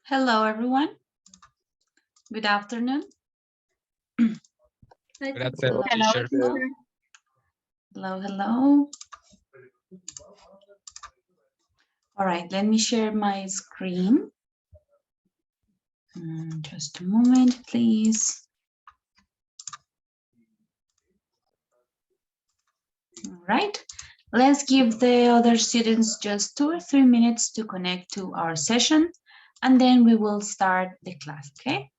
Hello, everyone. Good afternoon. Good afternoon, Hello, teacher. hello, hello. All right, let me share my screen. Just a moment, please. All right, let's give the other students just 2 or 3 minutes to connect to our session, and then we will start the class, okay?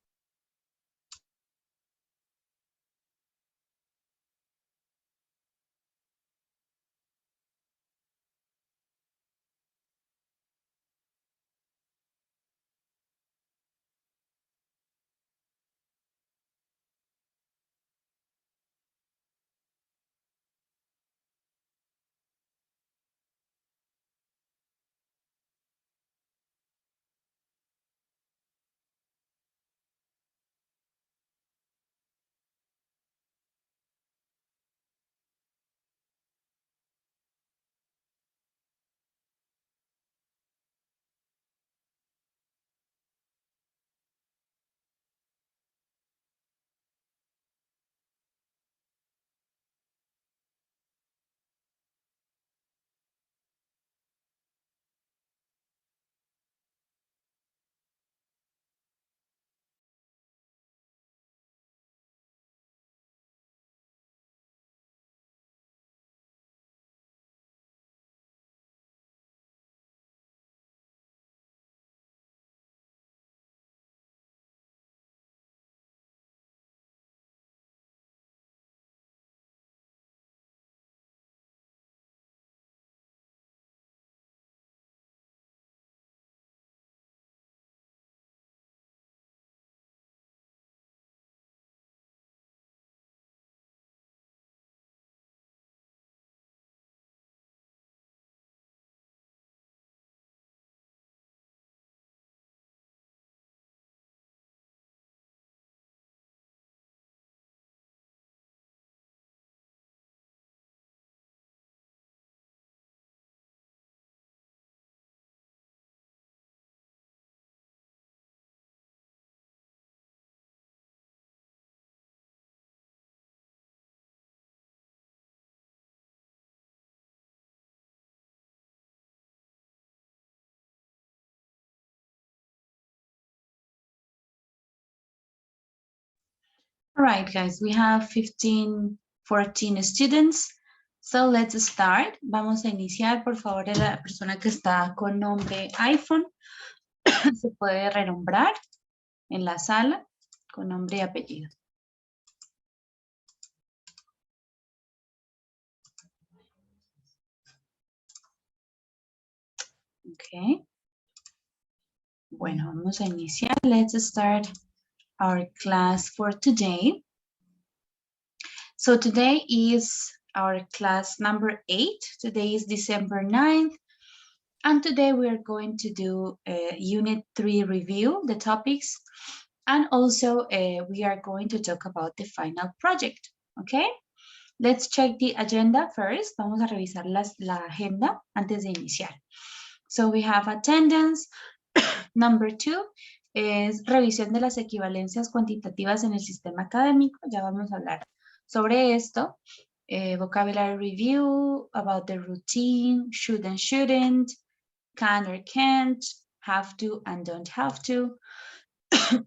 All right, guys, we have 14 students. So let's start. Vamos a iniciar, por favor, la persona que está con nombre iPhone se puede renombrar en la sala con nombre y apellido. Okay. Bueno, vamos a iniciar. Let's start our class for today. So today is our class number 8. Today is December 9th. And today we are going to do a Unit 3 review, the topics. And also we are going to talk about the final project, okay? Let's check the agenda first. Vamos a revisar la agenda antes de iniciar. So we have attendance. Number 2 es revisión de las equivalencias cuantitativas en el sistema académico. Ya vamos a hablar sobre esto. Vocabulary review, about the routine, should and shouldn't, can or can't, have to and don't have to.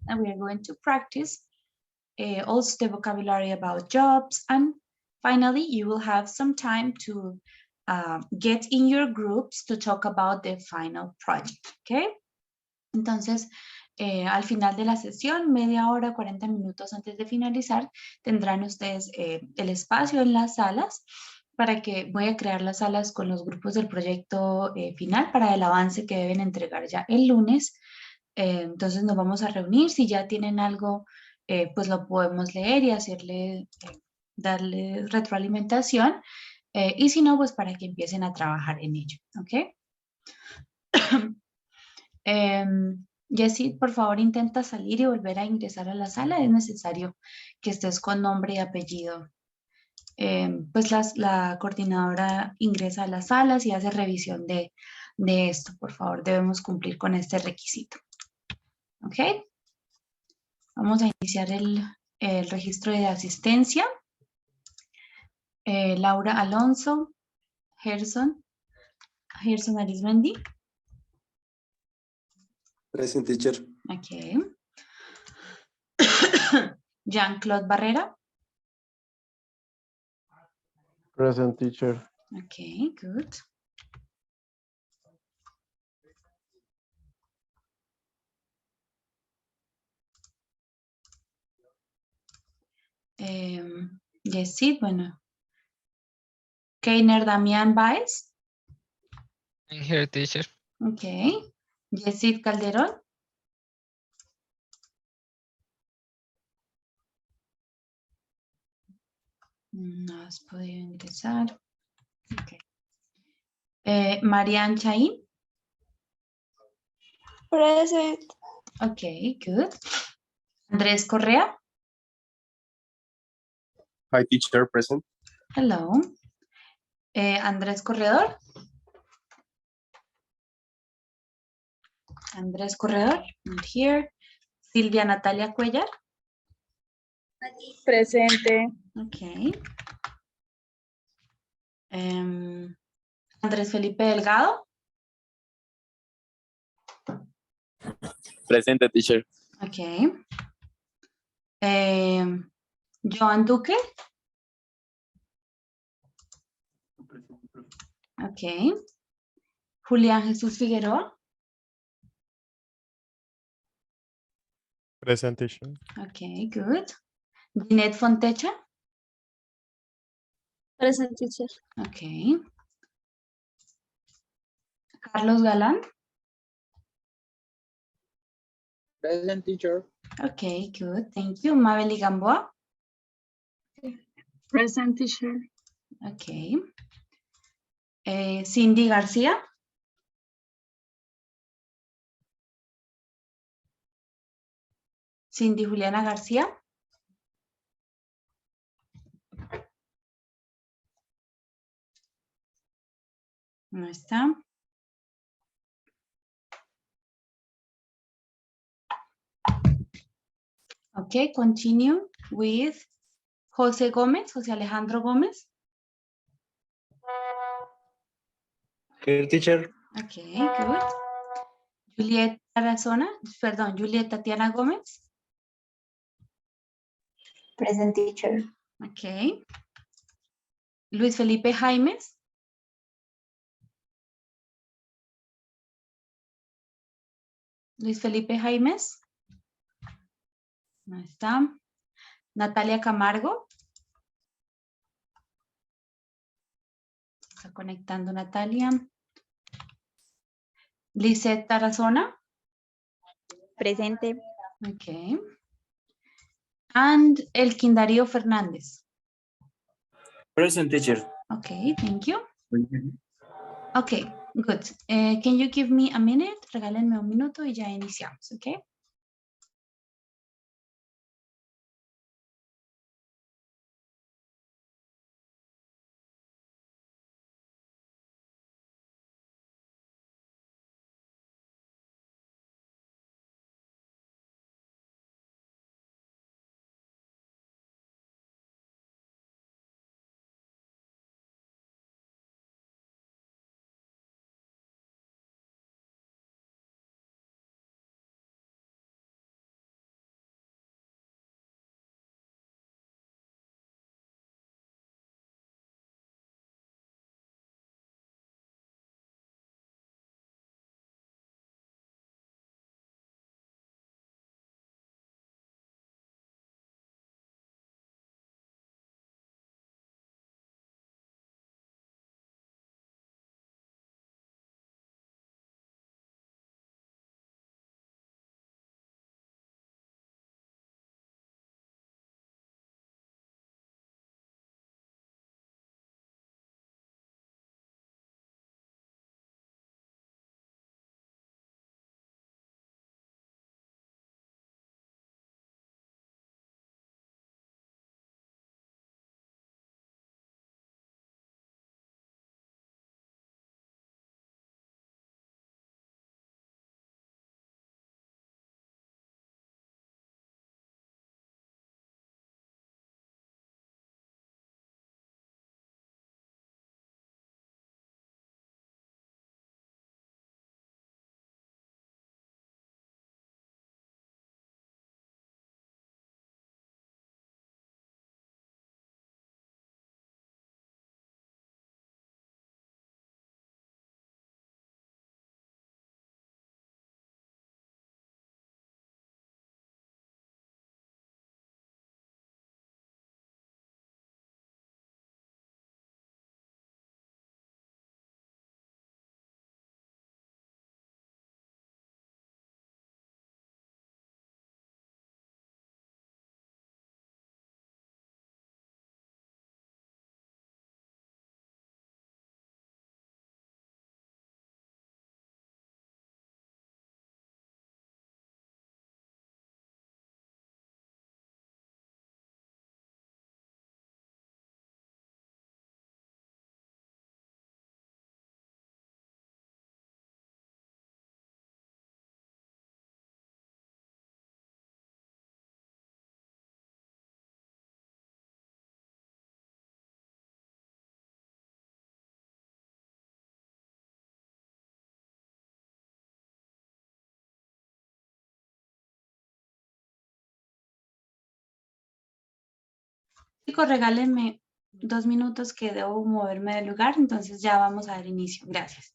And we are going to practice also the vocabulary about jobs. And finally, you will have some time to get in your groups to talk about the final project, okay? Entonces, al final de la sesión, media hora, 40 minutos antes de finalizar, tendrán ustedes el espacio en las salas para que voy a crear las salas con los grupos del proyecto final para el avance que deben entregar ya el lunes. Entonces nos vamos a reunir. Si ya tienen algo, pues lo podemos leer y hacerle, darle retroalimentación. Y si no, pues para que empiecen a trabajar en ello, ¿ok? Jessie, por favor, intenta salir y volver a ingresar a la sala. Es necesario que estés con nombre y apellido. Pues la coordinadora ingresa a las salas y hace revisión de esto. Por favor, debemos cumplir con este requisito. ¿Ok? Vamos a iniciar el registro de asistencia. Laura Alonso, Gerson Arismendi. Present, teacher. Ok. Jean-Claude Barrera. Present, teacher. Okay, good. Yesid, bueno. Keiner Damián Baez. I'm here, teacher. Okay. Yesid Calderón. No has podido ingresar. Okay. Marian Chaín. Present. Okay, good. Andrés Correa. Hi, teacher. Present. Hello. Andrés Corredor. Andrés Corredor, not here. Silvia Natalia Cuellar. Presente. Okay. Andrés Felipe Delgado. Presente, teacher. Okay. Joan Duque. Okay. Julián Jesús Figueroa. Present, teacher. Okay, good. Ginette Fontecha. Present, teacher. Okay. Carlos Galán. Present, teacher. Okay, good. Thank you. Mabel Gamboa. Present, teacher. Okay. Cindy García. Cindy Juliana García. No está. Okay, continue with José Gómez, José Alejandro Gómez. Here, teacher. Okay, good. Juliet Tarazona, perdón, Juliet Tatiana Gómez. Present, teacher. Okay. Luis Felipe Jaimes. Luis Felipe Jaimes. No está. Natalia Camargo. Está conectando Natalia. Lisette Tarazona. Presente. Okay. And Elkin Darío Fernández. Present, teacher. Okay, thank you. Okay, good. Can you give me a minute? Regálenme un minuto y ya iniciamos, okay? Chicos, regálenme 2 minutos que debo moverme del lugar, entonces ya vamos a dar inicio. Gracias.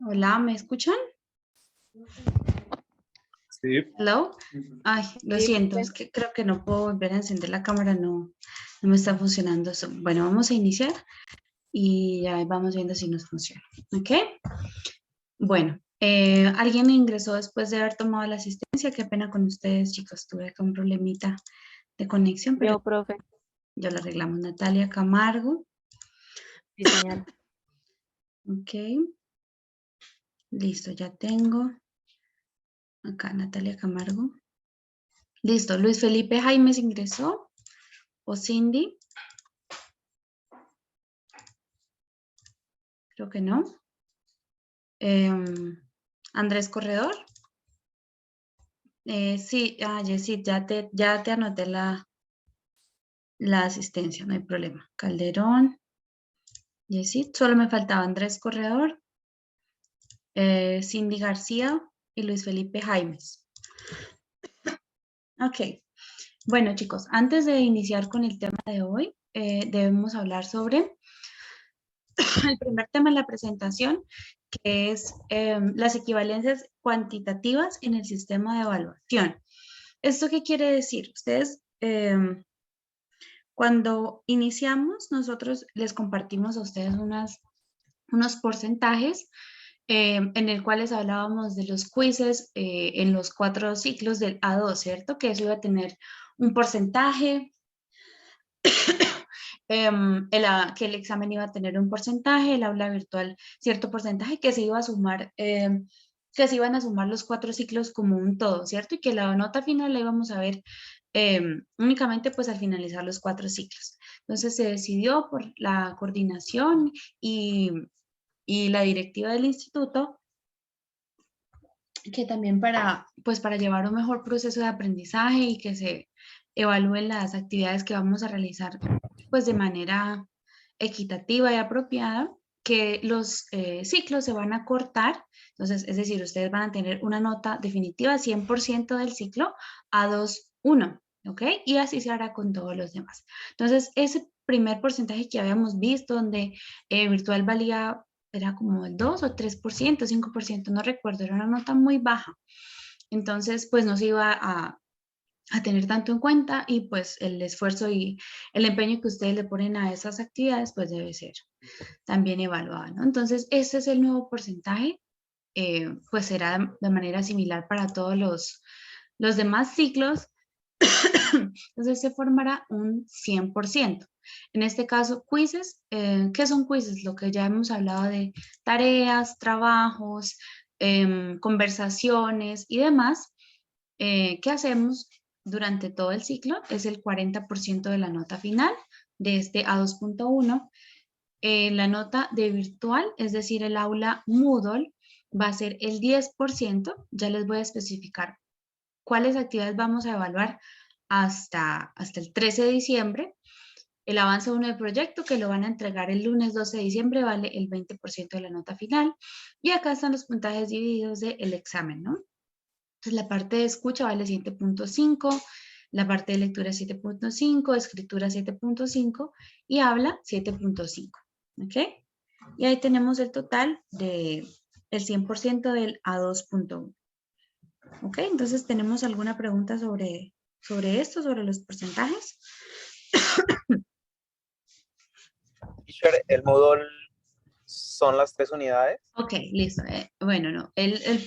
Hola, ¿me escuchan? Sí. Hello. Ay, lo Sí, siento, profe. es que creo que no puedo volver a encender la cámara, no me está funcionando eso. Bueno, vamos a iniciar y ya vamos viendo si nos funciona. ¿Ok? Bueno, ¿alguien ingresó después de haber tomado la asistencia? Qué pena con ustedes, chicos, tuve acá un problemita de conexión, pero Yo, profe. ya lo arreglamos. Natalia Camargo. Sí, señora. Ok. Listo, ya tengo. Acá Natalia Camargo. Listo, Luis Felipe Jaimes ingresó. ¿O Cindy? Creo que no. Andrés Corredor. Sí, Jessy, ya te anoté la asistencia, no hay problema. Calderón, Jessy, solo me faltaba Andrés Corredor Cindy García y Luis Felipe Jaimes. Ok. Bueno, chicos, antes de iniciar con el tema de hoy, debemos hablar sobre el primer tema de la presentación, que es las equivalencias cuantitativas en el sistema de evaluación. ¿Esto qué quiere decir? Ustedes, cuando iniciamos, nosotros les compartimos a ustedes unos porcentajes en el cual les hablábamos de los quizzes en los 4 ciclos del A2, ¿cierto? Que eso iba a tener un porcentaje, que el examen iba a tener un porcentaje, el aula virtual cierto porcentaje, que se iba a sumar, que se iban a sumar los 4 ciclos como un todo, ¿cierto? Y que la nota final la íbamos a ver únicamente pues al finalizar los 4 ciclos. Entonces se decidió por la coordinación y la directiva del instituto que también pues para llevar un mejor proceso de aprendizaje y que se evalúen las actividades que vamos a realizar pues de manera equitativa y apropiada, que los ciclos se van a cortar. Entonces, es decir, ustedes van a tener una nota definitiva 100% del ciclo a 2.1, ¿ok? Y así se hará con todos los demás. Entonces, ese primer porcentaje que habíamos visto, donde virtual valía, era como el 2 o 3%, 5%, no recuerdo, era una nota muy baja. Entonces, pues no se iba a tener tanto en cuenta y pues el esfuerzo y el empeño que ustedes le ponen a esas actividades pues debe ser también evaluado, ¿no? Entonces, este es el nuevo porcentaje, pues será de manera similar para todos los demás ciclos. Entonces, se formará un 100%. En este caso, quizzes. ¿Qué son quizzes? Lo que ya hemos hablado de tareas, trabajos, conversaciones y demás, que hacemos durante todo el ciclo. Es el 40% de la nota final de este A2.1. La nota de virtual, es decir, el aula Moodle, va a ser el 10%. Ya les voy a especificar cuáles actividades vamos a evaluar hasta el 13 de diciembre. El avance 1 del proyecto, que lo van a entregar el lunes 12 de diciembre, vale el 20% de la nota final. Y acá están los puntajes divididos del examen, ¿no? Entonces, la parte de escucha vale 7.5, la parte de lectura 7.5, escritura 7.5 y habla 7.5. ¿Ok? Y ahí tenemos el total del 100% del A2.1. ¿Ok? Entonces, ¿tenemos alguna pregunta sobre esto, sobre los porcentajes? Teacher, ¿el Moodle son las 3 unidades? Ok, listo. Bueno, no.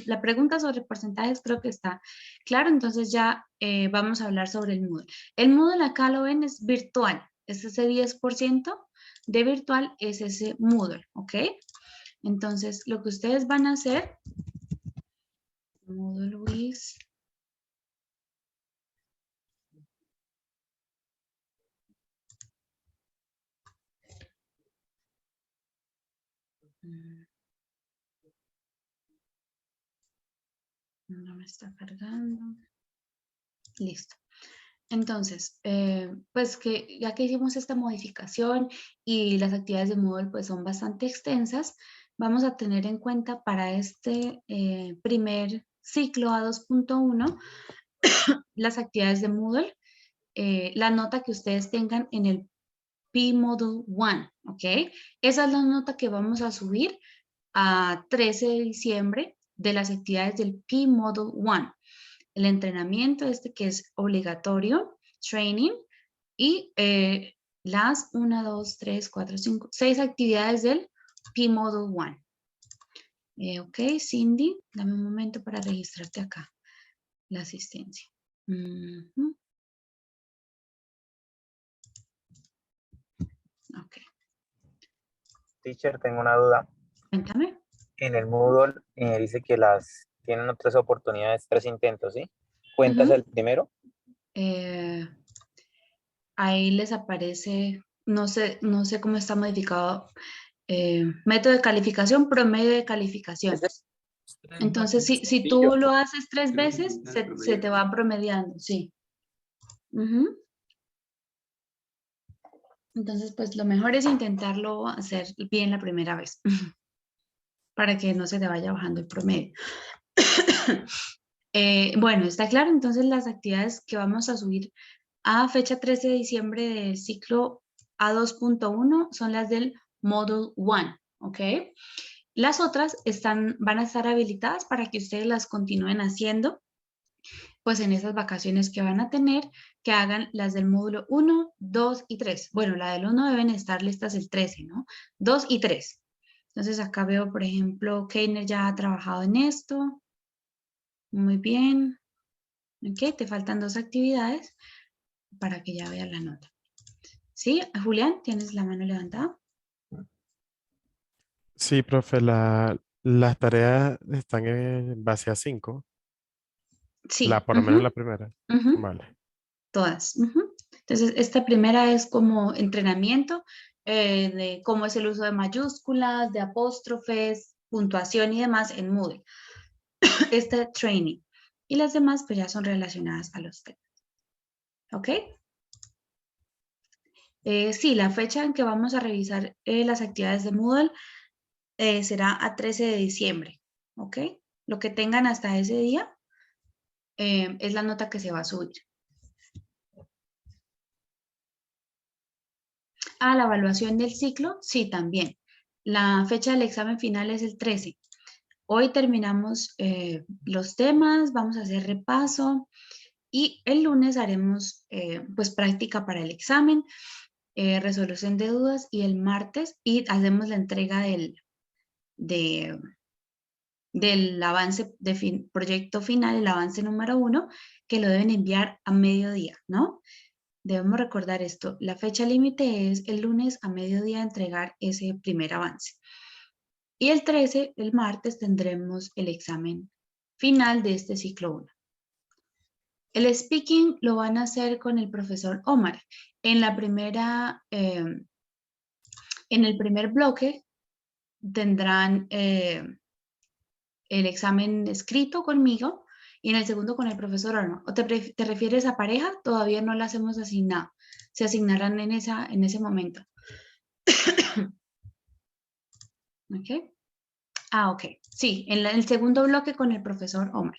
La pregunta sobre porcentajes creo que está claro, entonces ya vamos a hablar sobre el Moodle. El Moodle acá lo ven, es virtual. Es ese 10% de virtual, es ese Moodle, ¿ok? Entonces, lo que ustedes van a hacer, Moodle with, no me está cargando. Listo. Entonces, pues que ya que hicimos esta modificación y las actividades de Moodle pues son bastante extensas, vamos a tener en cuenta para este primer ciclo A2.1 las actividades de Moodle, la nota que ustedes tengan en el P-Module 1, ¿ok? Esa es la nota que vamos a subir a 13 de diciembre de las actividades del P-Module 1. El entrenamiento que es obligatorio, training, y las 1, 2, 3, 4, 5, 6 actividades del P-Module 1. Ok, Cindy, dame un momento para registrarte acá, la asistencia. Ok, Teacher, tengo una duda. cuéntame. En el Moodle dice que tienen 3 oportunidades, 3 intentos, ¿sí? ¿Cuentas el primero? Ahí les aparece, no sé cómo está modificado, método de calificación, promedio de calificación. Entonces, si tú lo haces 3 veces, se te va promediando, sí. Entonces, pues lo mejor es intentarlo hacer bien la primera vez. para que no se te vaya bajando el promedio. Bueno, está claro, entonces las actividades que vamos a subir a fecha 13 de diciembre del ciclo A2.1 son las del Module 1, ¿ok? Las otras van a estar habilitadas para que ustedes las continúen haciendo, pues en esas vacaciones que van a tener, que hagan las del módulo 1, 2 y 3. Bueno, la del 1 deben estar listas el 13, ¿no? 2 y 3. Entonces acá veo, por ejemplo, Keiner ya ha trabajado en esto. Muy bien. Ok, te faltan 2 actividades para que ya veas la nota. ¿Sí? Julián, ¿tienes la mano levantada? Sí, profe, las tareas están en base a 5. Sí. Por lo menos la primera. Ujú. Vale. Todas. Ujú. Entonces, esta primera es como entrenamiento de cómo es el uso de mayúsculas, de apóstrofes, puntuación y demás en Moodle. Este training. Y las demás pues ya son relacionadas a los temas. ¿Ok? Sí, la fecha en que vamos a revisar las actividades de Moodle será a 13 de diciembre. ¿Ok? Lo que tengan hasta ese día es la nota que se va a subir. Ah, la evaluación del ciclo, sí, también. La fecha del examen final es el 13. Hoy terminamos los temas, vamos a hacer repaso y el lunes haremos pues práctica para el examen, resolución de dudas y el martes y hacemos la entrega del avance de proyecto final, el avance número 1, que lo deben enviar a mediodía, ¿no? Debemos recordar esto, la fecha límite es el lunes a mediodía entregar ese primer avance. Y el 13, el martes, tendremos el examen final de este ciclo 1. El speaking lo van a hacer con el profesor Omar. En el primer bloque tendrán el examen escrito conmigo y en el segundo con el profesor Omar. ¿O te refieres a pareja? Todavía no las hemos asignado. Se asignarán en ese momento. ¿Ok? Ah, ok. Sí, en el segundo bloque con el profesor Omar.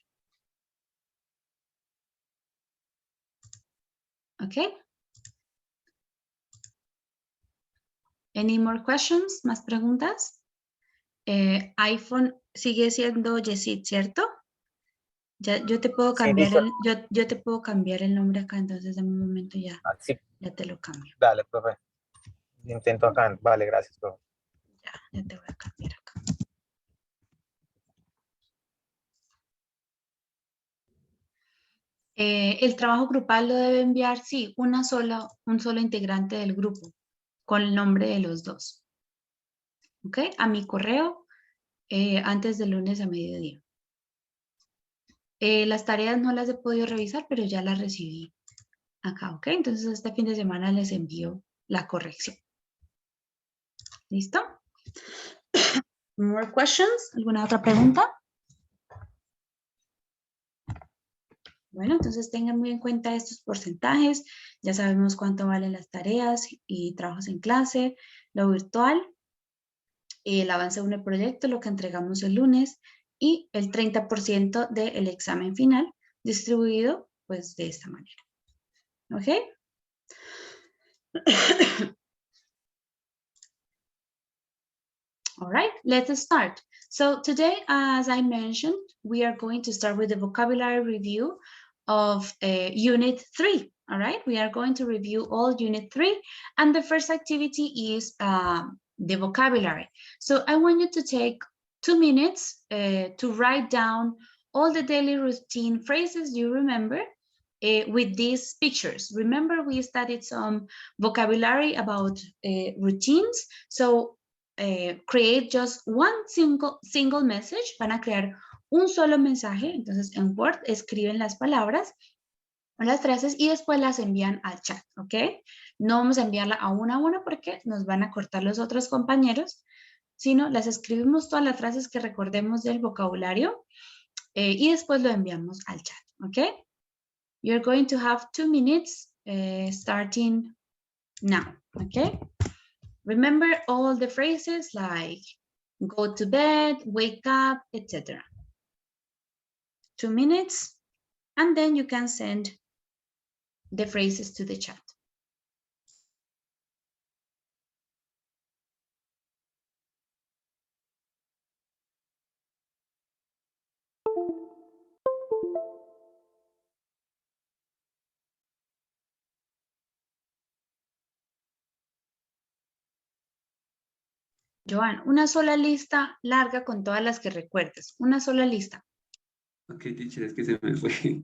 ¿Ok? Any more questions? ¿Más preguntas? iPhone sigue siendo Yesid, ¿cierto? Ya, yo te puedo Sí, cambiar teacher. yo te puedo cambiar el nombre acá, entonces en un momento ya, Sí, ya te lo cambio. dale, profe. Intento acá. Vale, gracias, profe. Ya te voy a cambiar acá. El trabajo grupal lo debe enviar, sí, un solo integrante del grupo con el nombre de los dos. ¿Ok? A mi correo antes del lunes a mediodía. Las tareas no las he podido revisar, pero ya las recibí acá, ¿ok? Entonces este fin de semana les envío la corrección. ¿Listo? More questions? ¿Alguna otra pregunta? Bueno, entonces tengan muy en cuenta estos porcentajes. Ya sabemos cuánto valen las tareas y trabajos en clase, lo virtual, el avance de un proyecto, lo que entregamos el lunes y el 30% del examen final distribuido pues de esta manera. ¿Ok? All right, let's start. So today, as I mentioned, we are going to start with the vocabulary review of Unit 3. All right, we are going to review all Unit 3. And the first activity is the vocabulary. So I want you to take 2 minutes to write down all the daily routine phrases you remember with these pictures. Remember, we studied some vocabulary about routines. So create just one single message. Van a crear un solo mensaje. Entonces, en Word escriben las palabras o las frases y después las envían al chat, ¿ok? No vamos a enviarla a una porque nos van a cortar los otros compañeros, sino las escribimos todas las frases que recordemos del vocabulario y después lo enviamos al chat, ¿ok? You're going to have 2 minutes starting now, ¿ok? Remember all the phrases like go to bed, wake up, etc. 2 minutes, and then you can send the phrases to the chat. Joan, una sola lista larga con todas las que recuerdes. Una sola lista. Ok, teacher, es que se me fue.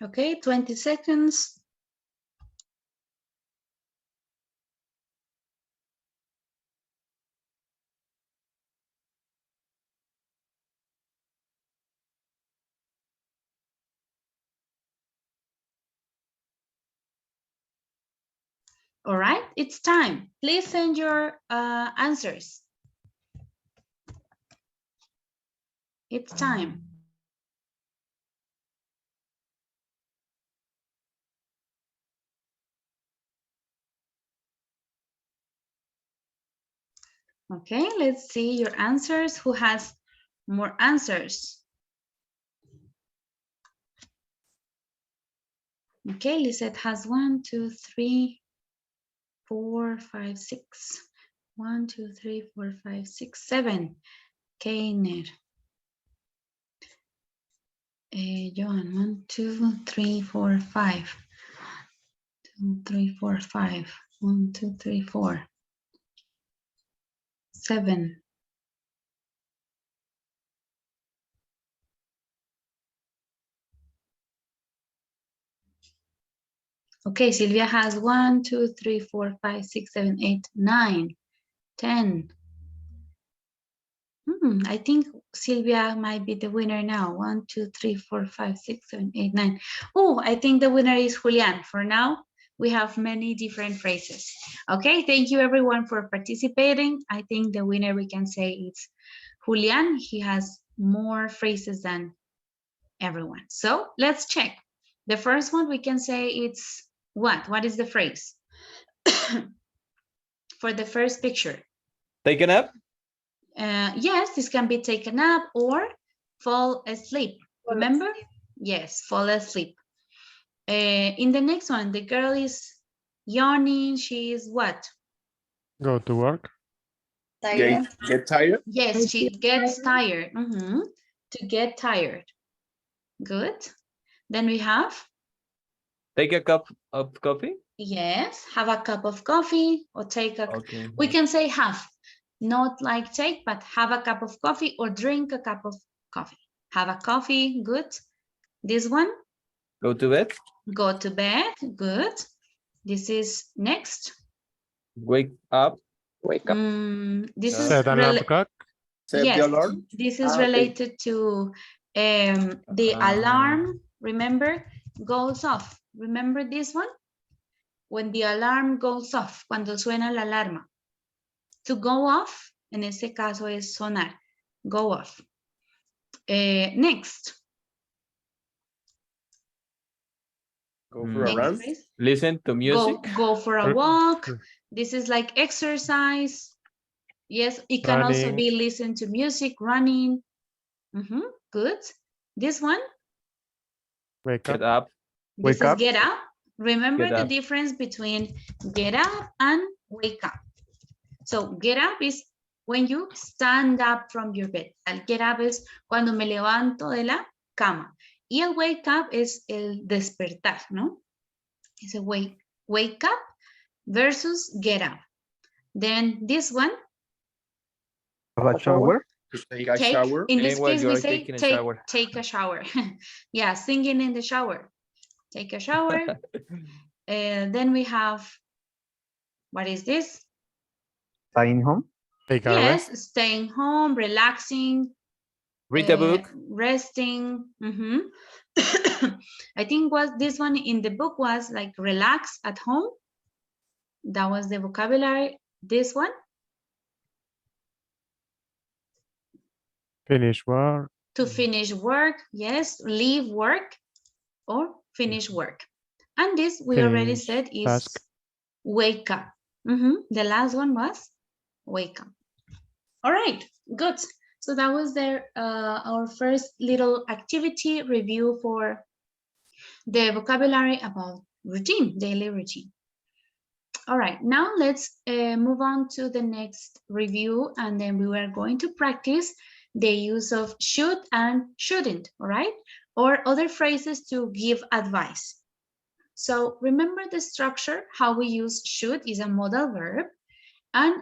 Okay, 20 seconds. All right, it's time. Please send your answers. It's time. Okay, let's see your answers. Who has more answers? Okay, Lisette has 1, 2, 3, 4, 5, 6. 1, 2, 3, 4, 5, 6, 7. Keiner. Johan, 1, 2, 3, 4, 5. 2, 3, 4, 5. 1, 2, 3, 4. 7. Okay, Silvia has 1, 2, 3, 4, 5, 6, 7, 8, 9, 10. I think Silvia might be the winner now. 1, 2, 3, 4, 5, 6, 7, 8, 9. Oh, I think the winner is Julian. For now, we have many different phrases. Okay, thank you everyone for participating. I think the winner we can say is Julian. He has more phrases than everyone. So let's check. The first one we can say it's what? What is the phrase? For the first picture. Take a nap? Yes, this can be taken up or fall asleep. Remember? Yes, fall asleep. In the next one, the girl is yawning. She is what? Go to work. Get tired? Yes, she gets tired. To get tired. Good. Then we have? Take a cup of coffee? Yes, have a cup of coffee or take a... Okay. We can say have. Not like take, but have a cup of coffee or drink a cup of coffee. Have a coffee, good. This one? Go to bed? Go to bed, good. This is next. Wake up? Wake up. This is Set alarm clock. Set the yes, alarm? this is Okay. related to the alarm, remember, goes off. Remember this one? When the alarm goes off, cuando suena la alarma. To go off, en este caso es sonar, go off. Next. Go for a run? Phrase. Listen to music? Go for a walk. This is like exercise. Yes, it can also Running. be listen to music, running. Good. This one, Wake Get up. up. this Wake is up. get up. Remember Get the up. difference between get up and wake up. So get up is when you stand up from your bed. El get up es cuando me levanto de la cama. Y el wake up es el despertar, ¿no? Es a wake up versus get up. Then this one, Have a shower. To take a shower. in this While case, you we are say taking a shower. take a shower. Yeah, singing in the shower. Take a shower. Then we have, what is this? Staying home. Take a Yes, rest. staying home, relaxing, Read a book. resting. I think this one in the book was like relax at home. That was the vocabulary. This one, Finish work. to finish work. Yes, leave work or finish work. And this we already Finish said is task. wake up. The last one was wake up. All right, good. So that was our first little activity review for the vocabulary about routine, daily routine. All right, now let's move on to the next review, and then we are going to practice the use of should and shouldn't, all right? Or other phrases to give advice. So remember the structure, how we use should is a modal verb, and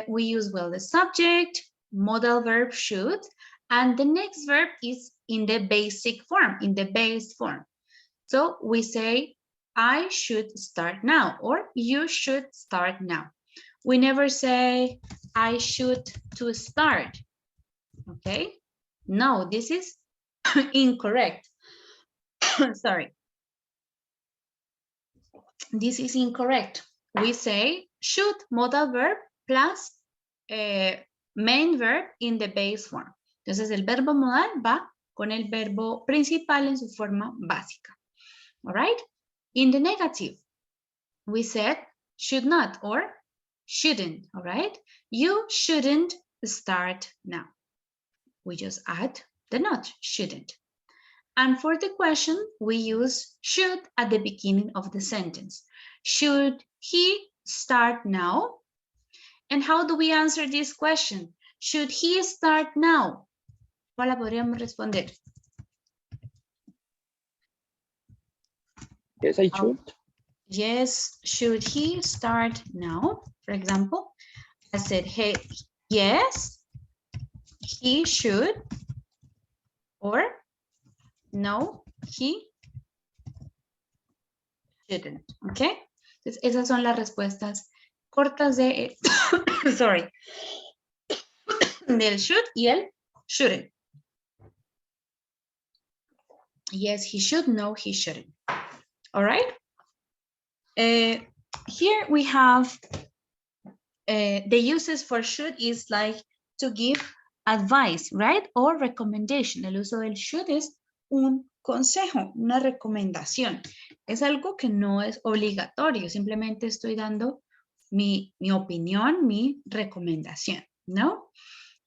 we use, well, the subject, modal verb should, and the next verb is in the basic form, in the base form. So we say, I should start now, or you should start now. We never say, I should to start, okay? No, this is incorrect. Sorry. This is incorrect. We say should modal verb plus main verb in the base form. Entonces el verbo modal va con el verbo principal en su forma básica. All right? In the negative, we said should not or shouldn't, all right? You shouldn't start now. We just add the not, shouldn't. And for the question, we use should at the beginning of the sentence. Should he start now? And how do we answer this question? Should he start now? ¿Cuál la podríamos responder? Yes, I should. Yes, should he start now? For example, I said, hey, yes, he should, or no, he shouldn't, okay? Entonces, esas son las respuestas cortas de, sorry, del should y el shouldn't. Yes, he should, no, he shouldn't. All right? Here we have the uses for should is like to give advice, right? Or recommendation. El uso del should es un consejo, una recomendación. Es algo que no es obligatorio, simplemente estoy dando mi opinión, mi recomendación, ¿no?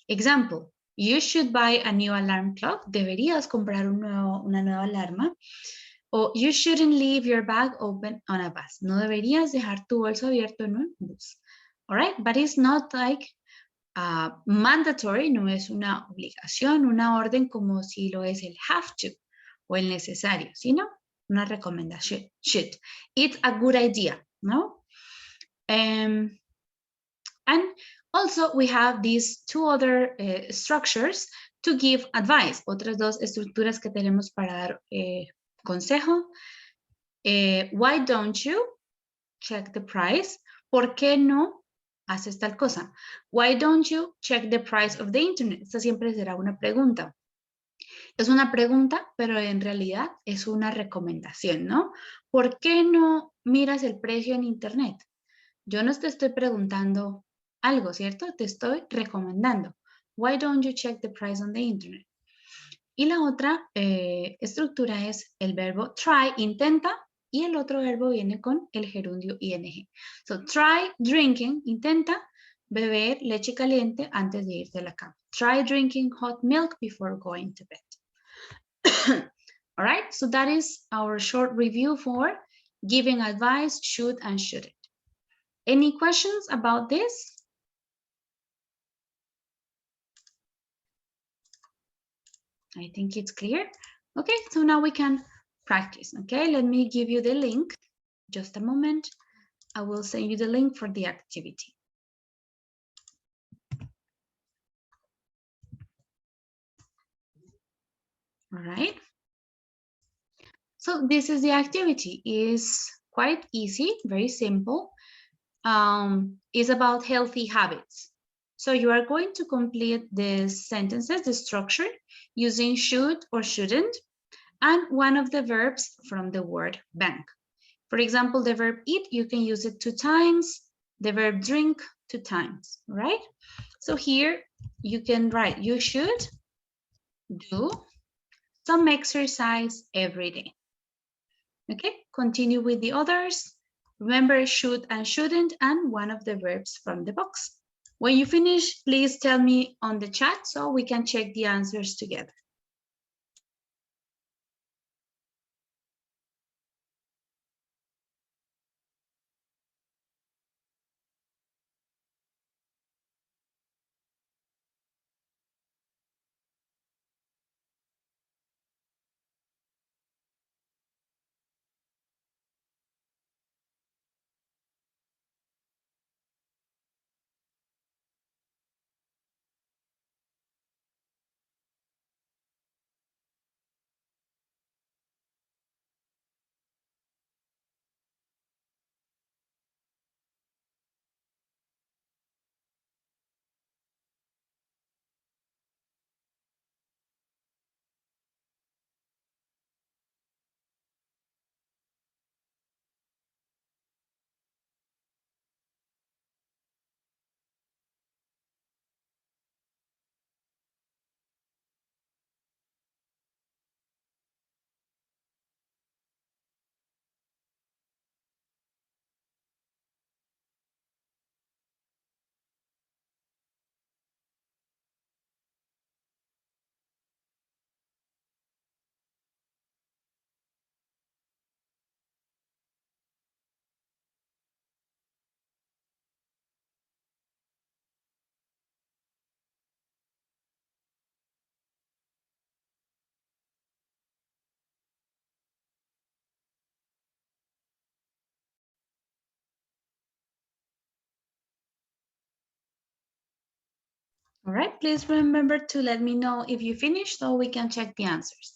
Example, you should buy a new alarm clock. Deberías comprar una nueva alarma. O you shouldn't leave your bag open on a bus. No deberías dejar tu bolso abierto en un bus. All right, but it's not like mandatory, no es una obligación, una orden como si lo es el have to o el necesario, sino una recomendación, should. It's a good idea, no? And also we have these two other structures to give advice. Otras dos estructuras que tenemos para dar consejo. Why don't you check the price? ¿Por qué no haces tal cosa? Why don't you check the price of the internet? Esta siempre será una pregunta. Es una pregunta, pero en realidad es una recomendación, ¿no? ¿Por qué no miras el precio en internet? Yo no te estoy preguntando algo, ¿cierto? Te estoy recomendando. Why don't you check the price on the internet? Y la otra estructura es el verbo try, intenta, y el otro verbo viene con el gerundio ing. So, try drinking, intenta beber leche caliente antes de irte a la cama. Try drinking hot milk before going to bed. All right, so that is our short review for giving advice, should and shouldn't. Any questions about this? I think it's clear. Okay, so now we can practice. Okay, let me give you the link. Just a moment. I will send you the link for the activity. All right. So this is the activity. Is quite easy, very simple. Is about healthy habits. So you are going to complete the sentences, the structure, using should or shouldn't, and one of the verbs from the word bank. For example, the verb eat, you can use it 2 times. The verb drink 2 times, right? So here you can write, you should do some exercise every day. Okay, continue with the others. Remember should and shouldn't and one of the verbs from the box. When you finish, please tell me on the chat so we can check the answers together. All right, please remember to let me know if you finished so we can check the answers.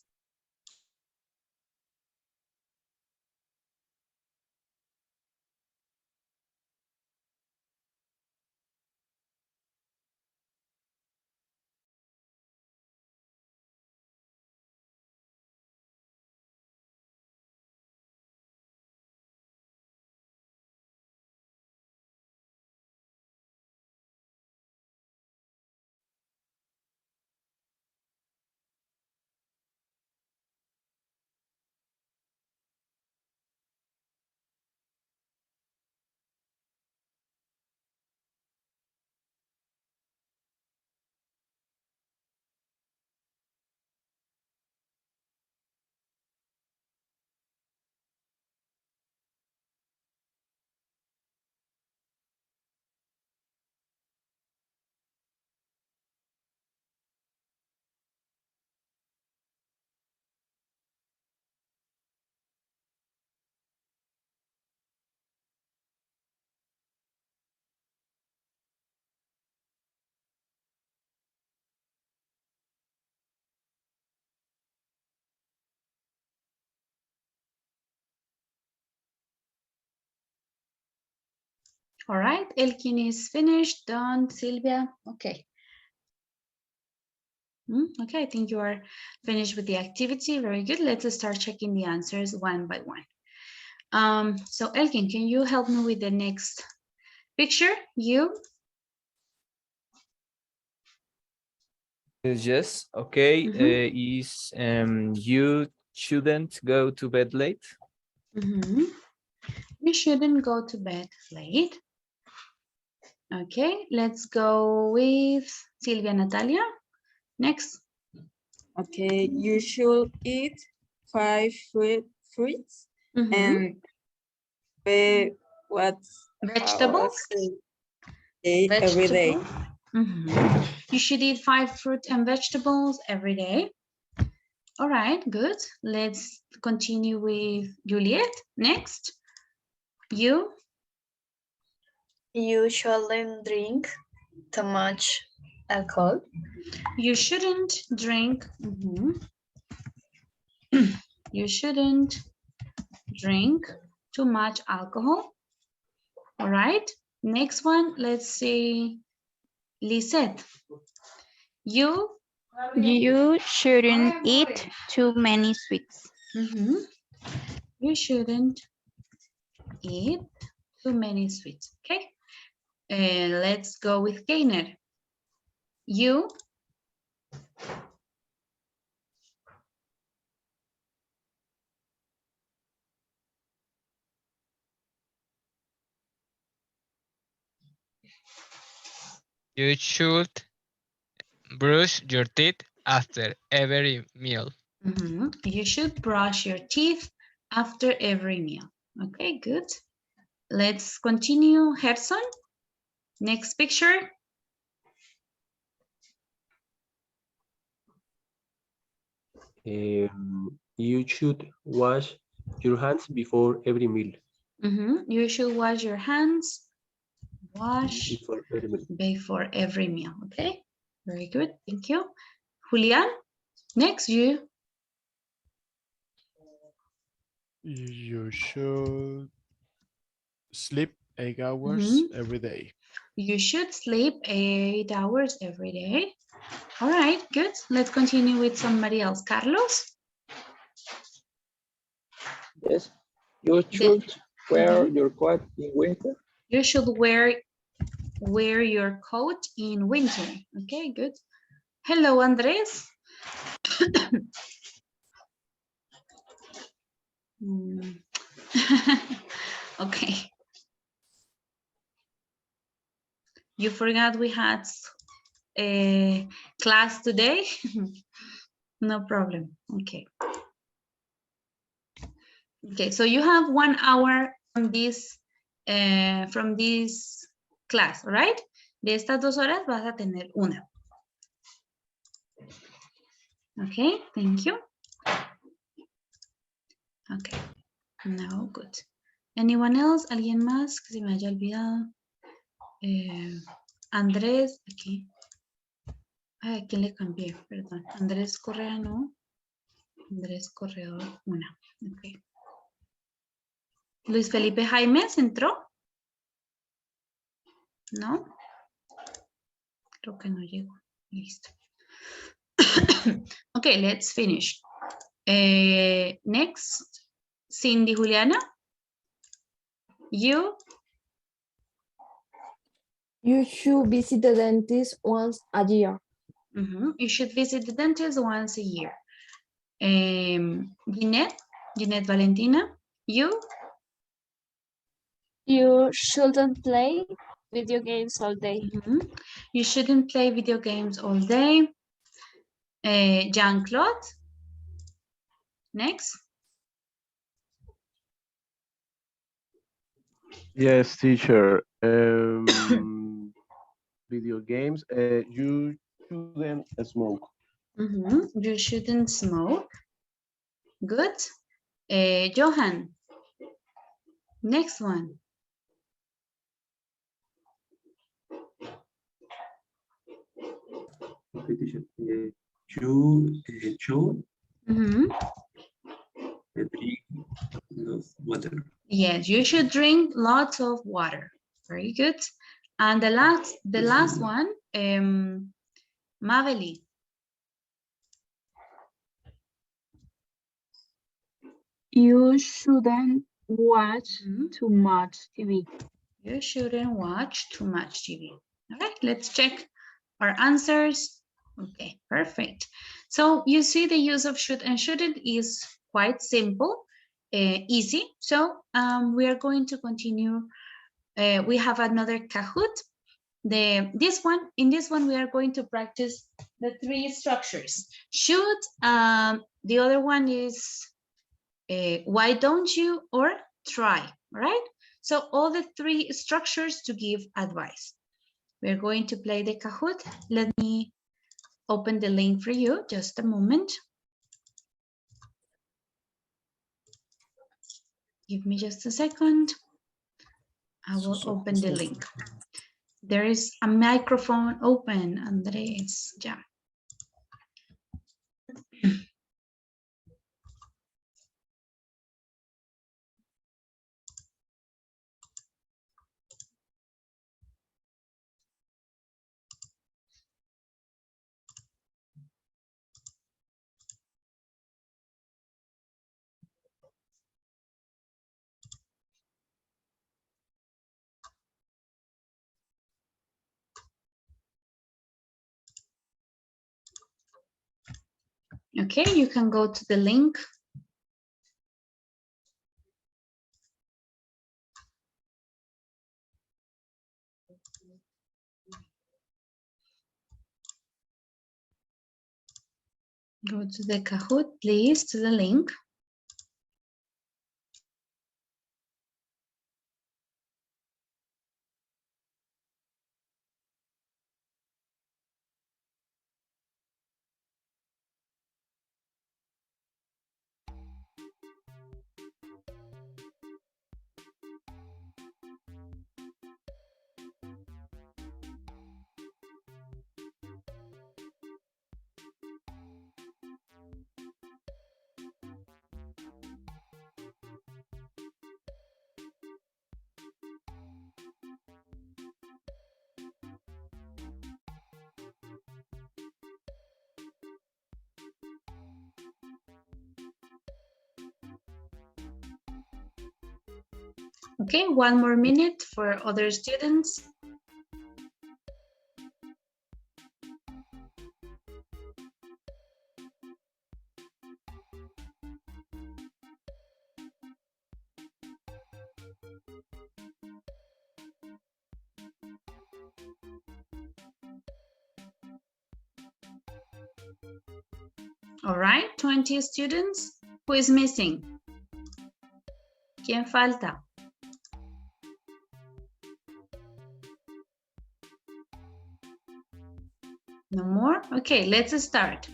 All right, Elkin is finished, done, Silvia, okay. Okay, I think you are finished with the activity, very good. Let's start checking the answers one by one. So Elkin, can you help me with the next picture? You? Yes, okay. Is you shouldn't go to bed late? You shouldn't go to bed late. Okay, let's go with Silvia Natalia. Next. Okay, you should eat 5 fruits Mhm. and Vegetables. every day. Mhm. You should eat 5 fruit and vegetables every day. All right, good. Let's continue with Juliet. Next, you. You shouldn't drink too much alcohol. You shouldn't drink. Mhm. You shouldn't drink too much alcohol. All right. Next one, let's see. Lisette. You shouldn't eat too many sweets. You shouldn't eat too many sweets. Okay. Let's go with Gainer. You You should brush your teeth after every meal. You should brush your teeth after every meal. Okay, good. Let's continue. Gerson. Next picture. You should wash your hands before every meal. You should wash your hands. Wash Before every meal. before every meal. Okay, very good. Thank you. Julian, next you. You should sleep 8 hours every day. You should sleep 8 hours every day. All right, good. Let's continue with somebody else. Carlos. Yes. You should wear your coat in winter. You should wear your coat in winter. Okay, good. Hello, Andres. Okay. You forgot we had a class today? No problem. Okay. Okay, so you have 1 hour from this class, right? De estas 2 horas vas a tener una. Okay, thank you. Okay, no, good. Anyone else? ¿Alguien más que se me haya olvidado? Andrés, aquí. Ay, ¿a quién le cambié? Perdón. Andrés Correa, no. Andrés Corredor, una. Okay. Luis Felipe Jaimes, ¿entró? ¿No? Creo que no llegó. Listo. Okay, let's finish. Next, Cindy Juliana. You should visit the dentist once a year. You should visit the dentist once a year. Jeanette Valentina. You shouldn't play video games all day. You shouldn't play video games all day. Jean-Claude. Next. Yes, teacher. Video games. You shouldn't smoke. You shouldn't smoke. Good. Johan. Next one. Okay, teacher. You should drink water. Yes, you should drink lots of water. Very good. And the last one, Maveli. You shouldn't watch too much TV. You shouldn't watch too much TV. All right, let's check our answers. Okay, perfect. So you see the use of should and shouldn't is quite simple, easy. So we are going to continue. We have another Kahoot. In this one, we are going to practice the 3 structures. Should, the other one is why don't you, or try, right? So all the 3 structures to give advice. We're going to play the Kahoot. Let me open the link for you, just a moment. Give me just a second. I will open the link. There is a microphone open, Andres. Yeah. Okay, you can go to the link. Go to the Kahoot, please, to the link. Okay, 1 more minute for other students. All right, 20 students. Who is missing? ¿Quién falta? No more? Okay, let's start.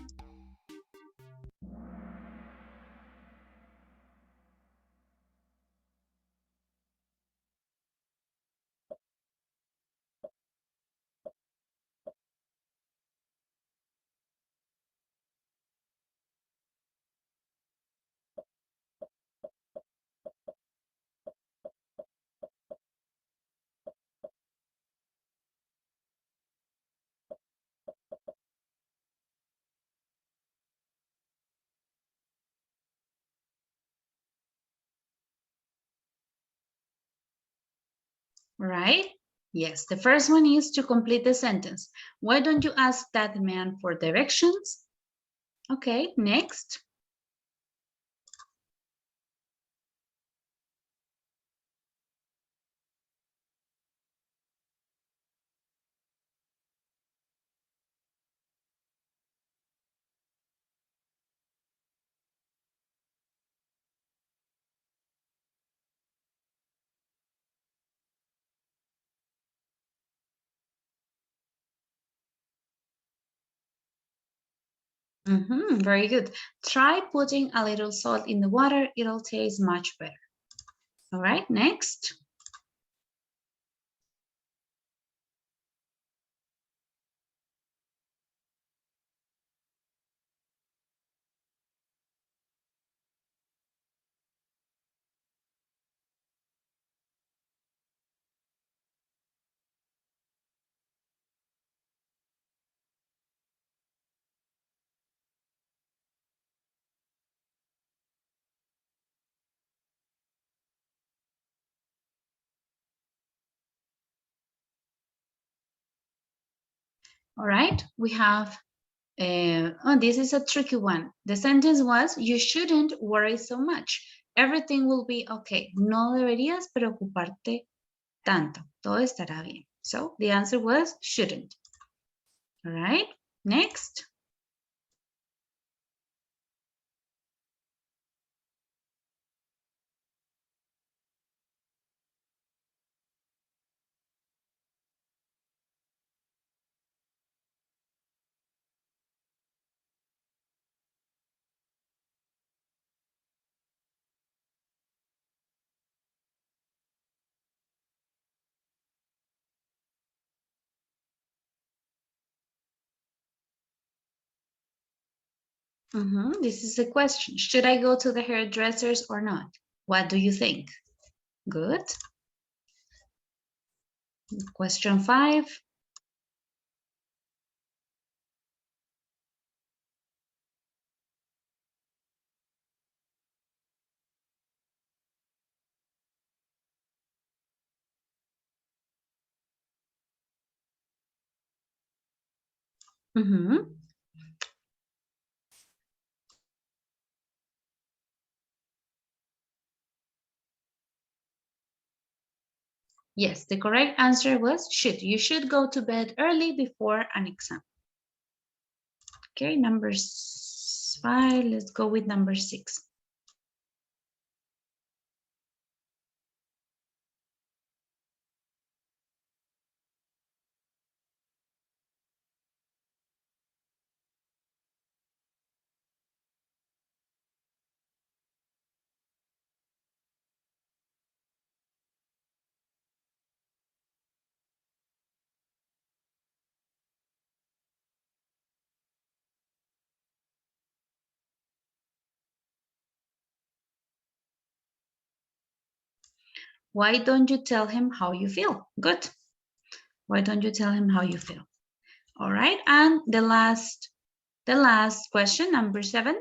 Right? Yes, the first one is to complete the sentence. Why don't you ask that man for directions? Okay, next. Very good. Try putting a little salt in the water. It'll taste much better. All right, next. All right, we have, this is a tricky one. The sentence was, you shouldn't worry so much. Everything will be okay. No deberías preocuparte tanto. Todo estará bien. So the answer was shouldn't. All right, next. This is a question. Should I go to the hairdressers or not? What do you think? Good. Question 5. Yes, the correct answer was should. You should go to bed early before an exam. Okay, number 5. Let's go with number 6. Why don't you tell him how you feel? Good. Why don't you tell him how you feel? All right, and the last question, number 7.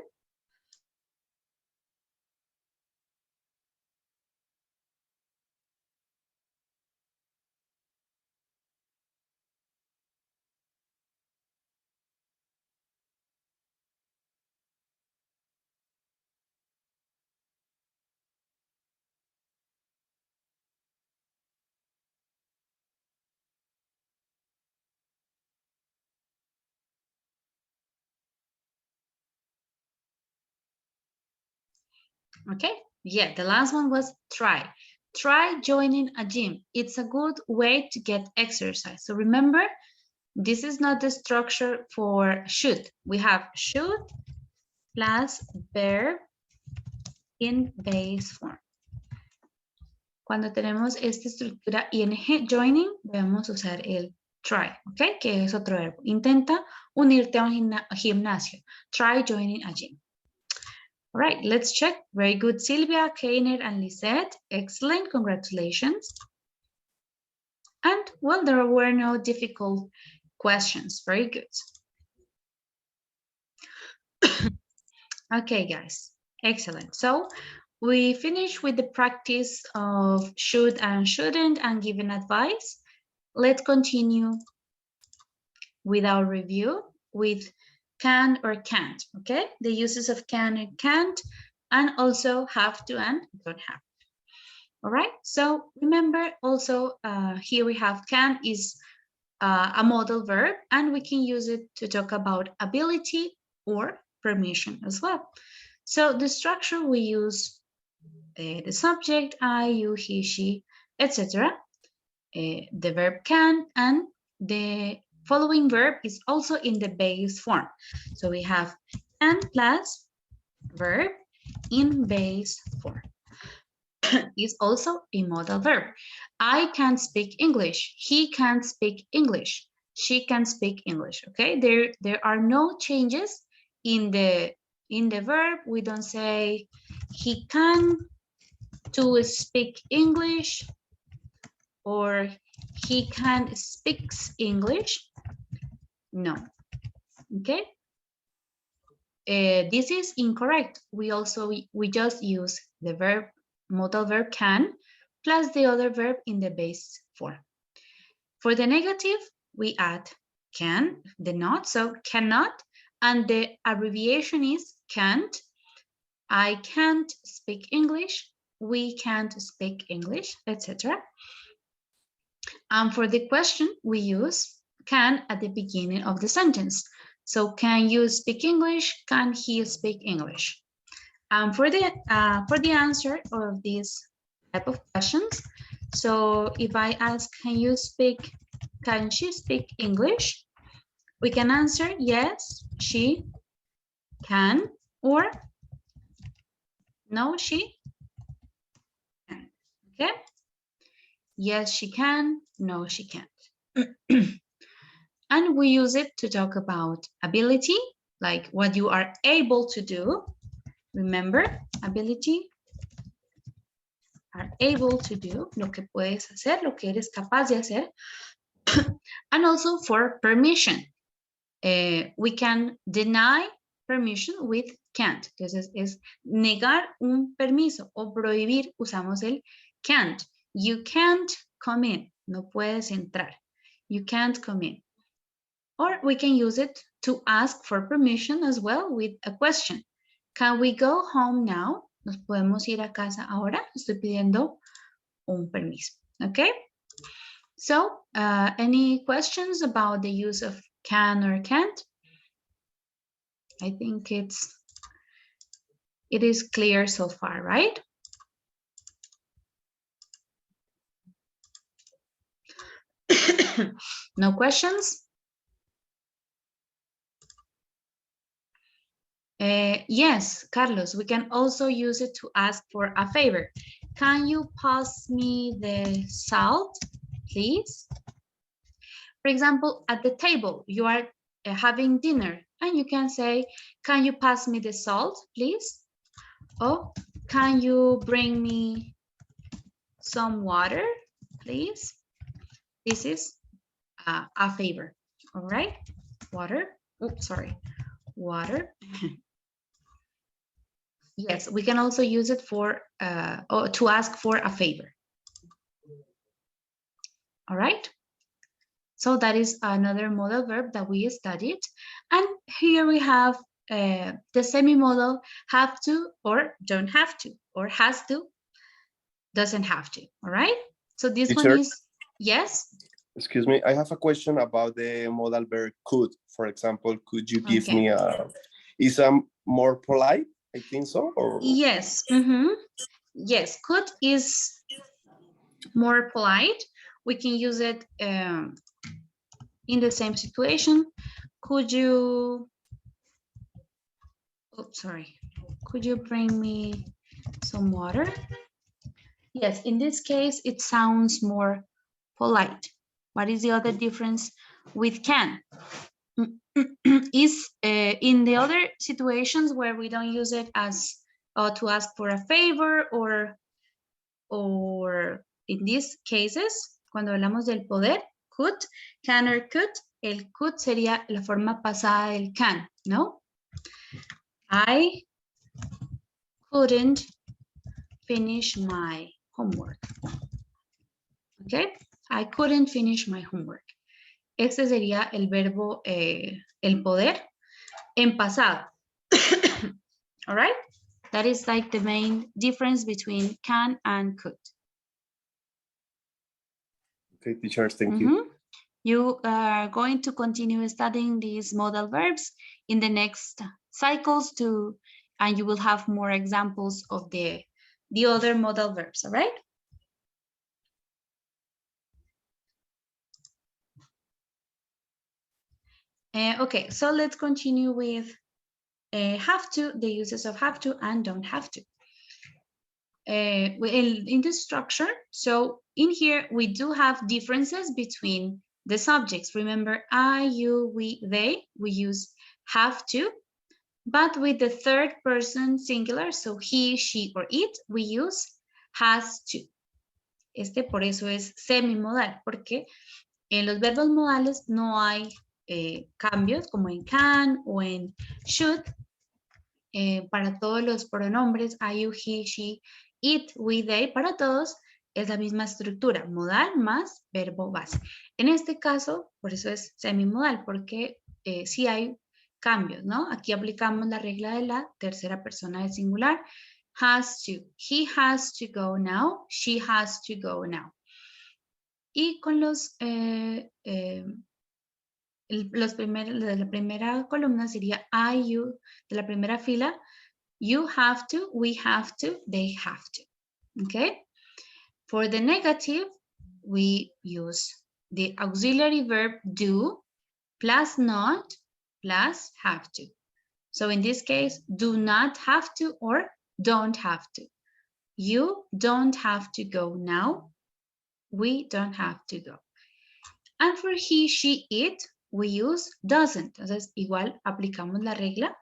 Okay, yeah, the last one was try. Try joining a gym. It's a good way to get exercise. So remember, this is not the structure for should. We have should plus verb in base form. Cuando tenemos esta estructura ing joining, debemos usar el try, ¿ok? Que es otro verbo. Intenta unirte a un gimnasio. Try joining a gym. All right, let's check. Very good, Silvia, Keiner, and Lisette. Excellent, congratulations. And, well, there were no difficult questions. Very good. Okay, guys, excellent. So we finished with the practice of should and shouldn't and giving advice. Let's continue with our review with can or can't, okay? The uses of can and can't, and also have to and don't have. All right, so remember also here we have can is a modal verb, and we can use it to talk about ability or permission as well. So the structure we use the subject, I, you, he, she, etc. The verb can, and the following verb is also in the base form. So we have can plus verb in base form. Is also a modal verb. I can speak English. He can speak English. She can speak English. Okay, there are no changes in the verb. We don't say he can to speak English or he can speaks English. No. Okay. This is incorrect. We just use the verb modal verb can plus the other verb in the base form. For the negative, we add can, the not, so cannot, and the abbreviation is can't. I can't speak English, we can't speak English, etc. And for the question, we use can at the beginning of the sentence. So can you speak English? Can he speak English? And for the answer of these type of questions, so if I ask, can she speak English? We can answer yes, she can, or no, she can. Okay? Yes, she can. No, she can't. And we use it to talk about ability, like what you are able to do. Remember, ability, are able to do, lo que puedes hacer, lo que eres capaz de hacer. And also for permission. We can deny permission with can't. Entonces es negar un permiso o prohibir, usamos el can't. You can't come in. No puedes entrar. You can't come in. Or we can use it to ask for permission as well with a question. Can we go home now? ¿Nos podemos ir a casa ahora? Estoy pidiendo un permiso. Okay? So, any questions about the use of can or can't? I think it is clear so far, right? No questions? Yes, Carlos, we can also use it to ask for a favor. Can you pass me the salt, please? For example, at the table, you are having dinner and you can say, can you pass me the salt, please? Or can you bring me some water, please? This is a favor, all right? Water, oops, sorry, water. Yes, we can also use it for or to ask for a favor. All right. So that is another modal verb that we studied. And here we have the semi-modal have to or don't have to, or has to, doesn't have to. All right. So this Teacher, one is, yes. excuse me, I have a question about the modal verb could. For example, could you give me is more polite? I think so. Or? Yes. Yes, could is more polite. We can use it in the same situation. Could you, oops, sorry. Could you bring me some water? Yes, in this case, it sounds more polite. What is the other difference with can? Is in the other situations where we don't use it as to ask for a favor or in these cases, cuando hablamos del poder, could, can or could, el could sería la forma pasada del can, ¿no? I couldn't finish my homework. Okay, I couldn't finish my homework. Este sería el verbo, el poder en pasado. All right, that is like the main difference between can and could. Okay, teacher, thank you. You are going to continue studying these modal verbs in the next cycles and you will have more examples of the other modal verbs, all right? Okay, so let's continue with have to, the uses of have to and don't have to. In this structure, so in here, we do have differences between the subjects. Remember, I, you, we, they, we use have to, but with the third person singular, so he, she, or it, we use has to. Por eso es semimodal, porque en los verbos modales no hay cambios como en can o en should. Para todos los pronombres, I, you, he, she, it, we, they, para todos es la misma estructura, modal más verbo base. En este caso, por eso es semimodal, porque sí hay cambios, ¿no? Aquí aplicamos la regla de la tercera persona del singular. Has to, he has to go now, she has to go now. Y con los de la primera columna sería I, you, de la primera fila, you have to, we have to, they have to. Okay? For the negative, we use the auxiliary verb do plus not plus have to. So in this case, do not have to or don't have to. You don't have to go now. We don't have to go. And for he, she, it, we use doesn't. Entonces, igual aplicamos la regla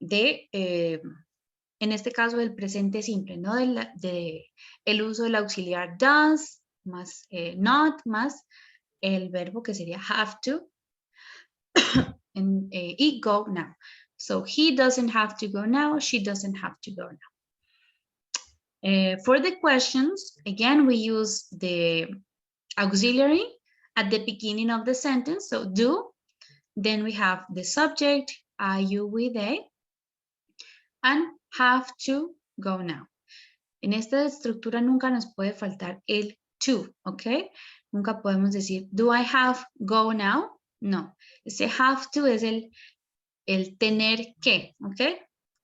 de, en este caso, del presente simple, ¿no? De el uso del auxiliar does, más not, más el verbo que sería have to, y go now. So, he doesn't have to go now, she doesn't have to go now. For the questions, again, we use the auxiliary at the beginning of the sentence, so do. Then we have the subject, I, you, we, they, and have to go now. En esta estructura nunca nos puede faltar el to, ¿ok? Nunca podemos decir, do I have go now? No, ese have to es el tener que, ¿ok?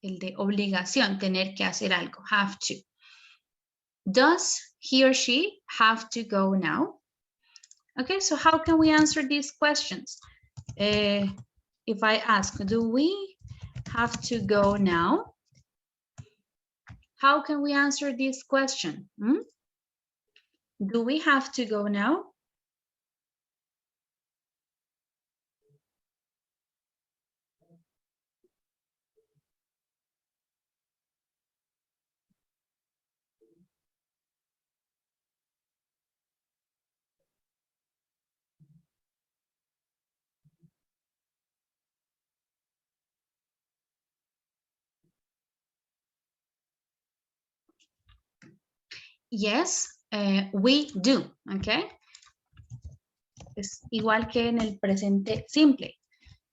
El de obligación, tener que hacer algo, have to. Does he or she have to go now? Okay, so how can we answer these questions? If I ask, do we have to go now? How can we answer this question? Do we have to go now? Yes, we do, okay? Es igual que en el presente simple.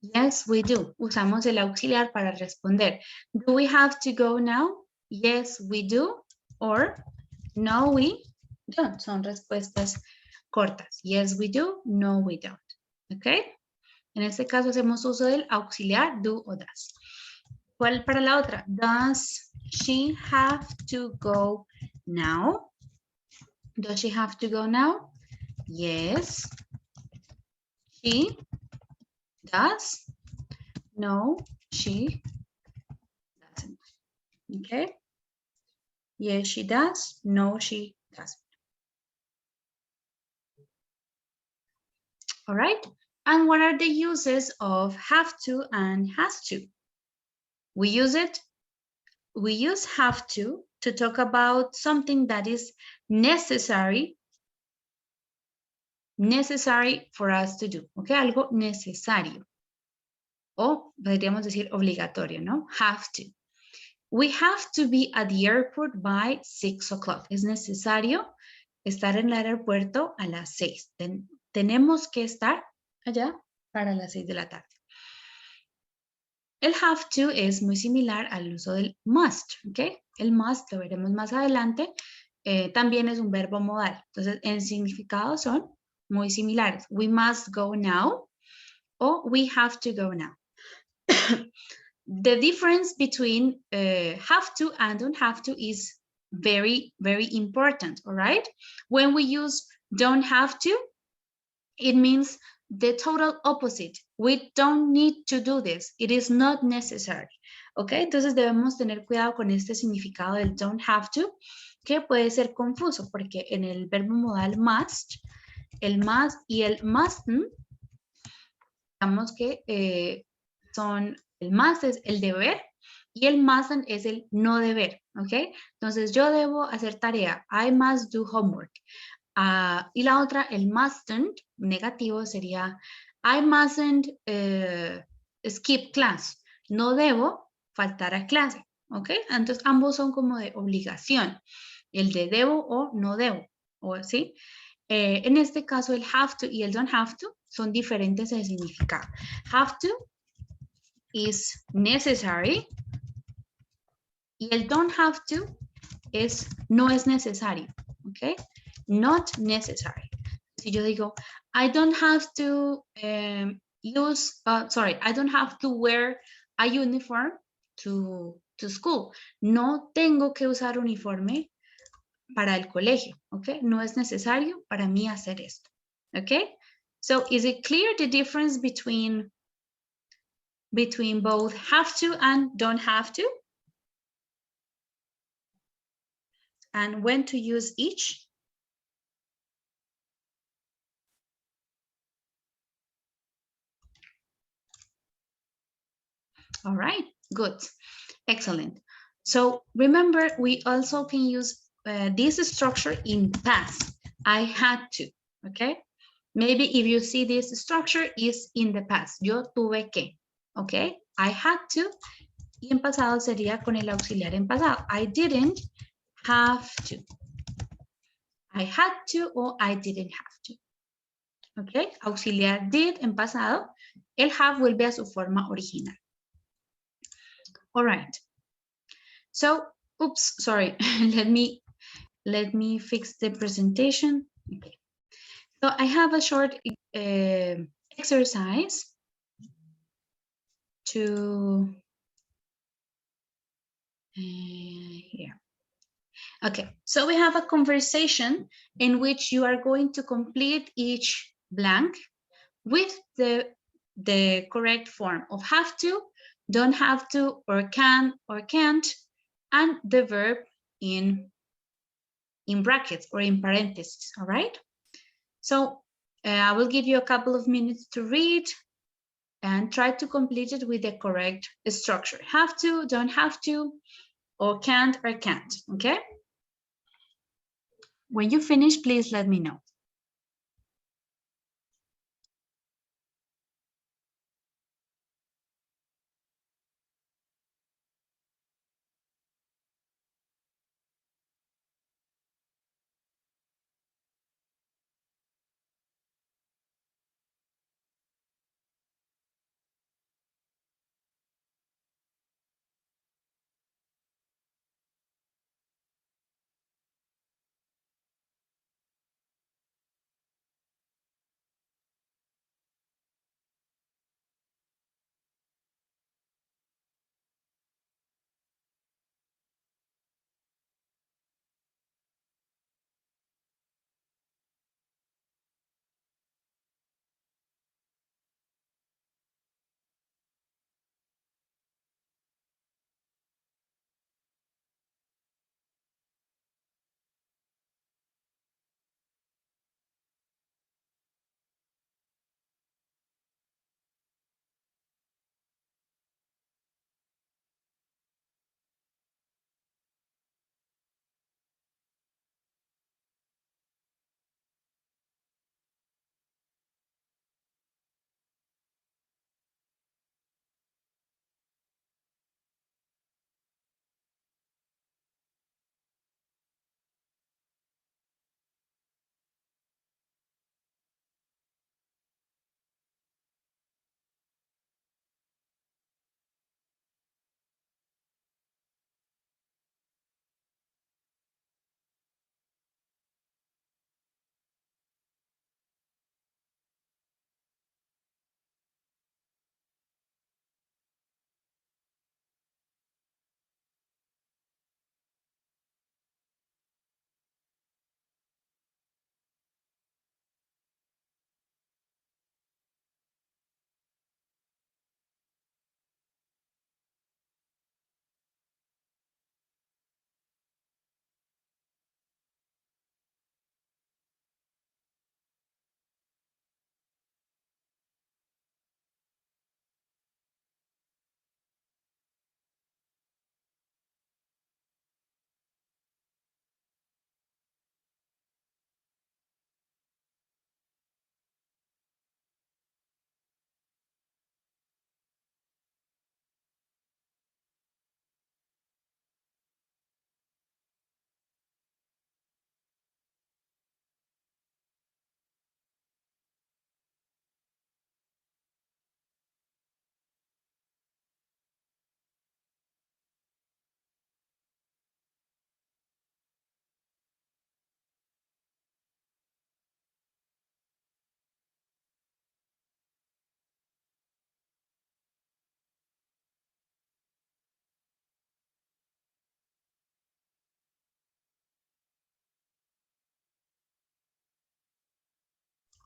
Yes, we do. Usamos el auxiliar para responder. Do we have to go now? Yes, we do. Or no, we don't. Son respuestas cortas. Yes, we do. No, we don't. Okay? En este caso hacemos uso del auxiliar do o does. ¿Cuál para la otra? Does she have to go now? Does she have to go now? Yes. She does. No, she doesn't. Okay. Yes, she does. No, she doesn't. All right. And what are the uses of have to and has to? We use have to talk about something that is necessary for us to do. Okay, algo necesario. O podríamos decir obligatorio, ¿no? Have to. We have to be at the airport by 6 o'clock. Es necesario estar en el aeropuerto a las 6. Tenemos que estar allá para las 6 de la tarde. El have to es muy similar al uso del must, ¿ok? El must, lo veremos más adelante, también es un verbo modal. Entonces, en significado son muy similares. We must go now o we have to go now. The difference between have to and don't have to is very, very important, all right? When we use don't have to, it means the total opposite. We don't need to do this. It is not necessary. ¿Ok? Entonces debemos tener cuidado con este significado del don't have to, que puede ser confuso porque en el verbo modal must, el must y el mustn't, digamos que son, el must es el deber y el mustn't es el no deber. ¿Ok? Entonces yo debo hacer tarea. I must do homework. Y la otra, el mustn't, negativo, sería I mustn't skip class. No debo faltar a clase, ¿ok? Entonces, ambos son como de obligación. El de debo o no debo, ¿o sí? En este caso, el have to y el don't have to son diferentes de significado. Have to is necessary y el don't have to no es necesario, ¿ok? Not necessary. Si yo digo, I don't have to I don't have to wear a uniform to school. No tengo que usar uniforme para el colegio, ¿ok? No es necesario para mí hacer esto, ¿ok? So is it clear the difference between both have to and don't have to? And when to use each? All right, good, excellent. So remember, we also can use this structure in past. I had to, okay? Maybe if you see this structure is in the past. Yo tuve que, okay? I had to. Y en pasado sería con el auxiliar en pasado. I didn't have to. I had to or I didn't have to. Okay, auxiliar did en pasado. El have vuelve a su forma original. All right. So, oops, sorry. let me fix the presentation. Okay. So I have a short exercise to here. Okay, so we have a conversation in which you are going to complete each blank with the correct form of have to, don't have to, or can or can't, and the verb in brackets or in parentheses, all right? So I will give you a couple of minutes to read and try to complete it with the correct structure. Have to, don't have to, or can't, okay? When you finish, please let me know.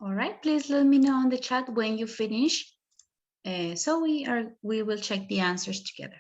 All right, please let me know in the chat when you finish. So we will check the answers together.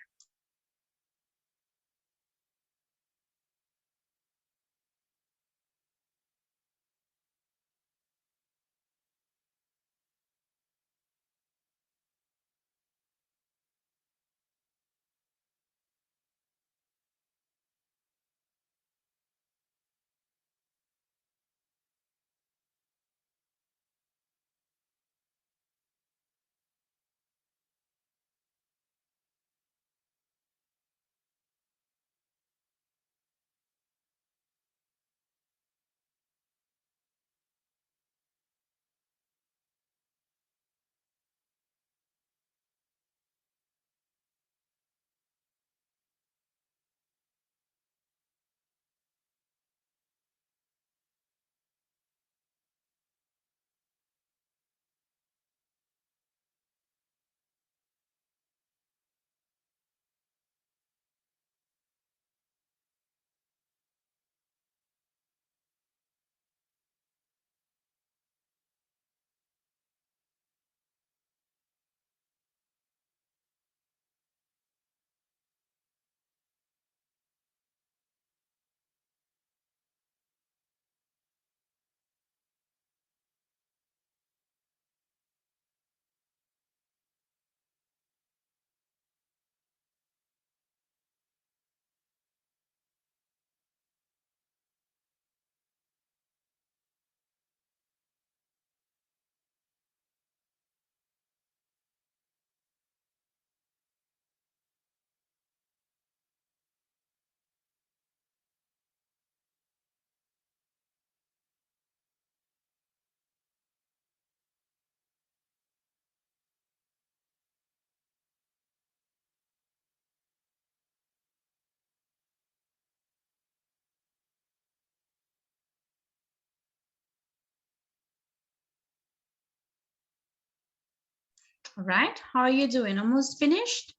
All right, how are you doing? Almost finished?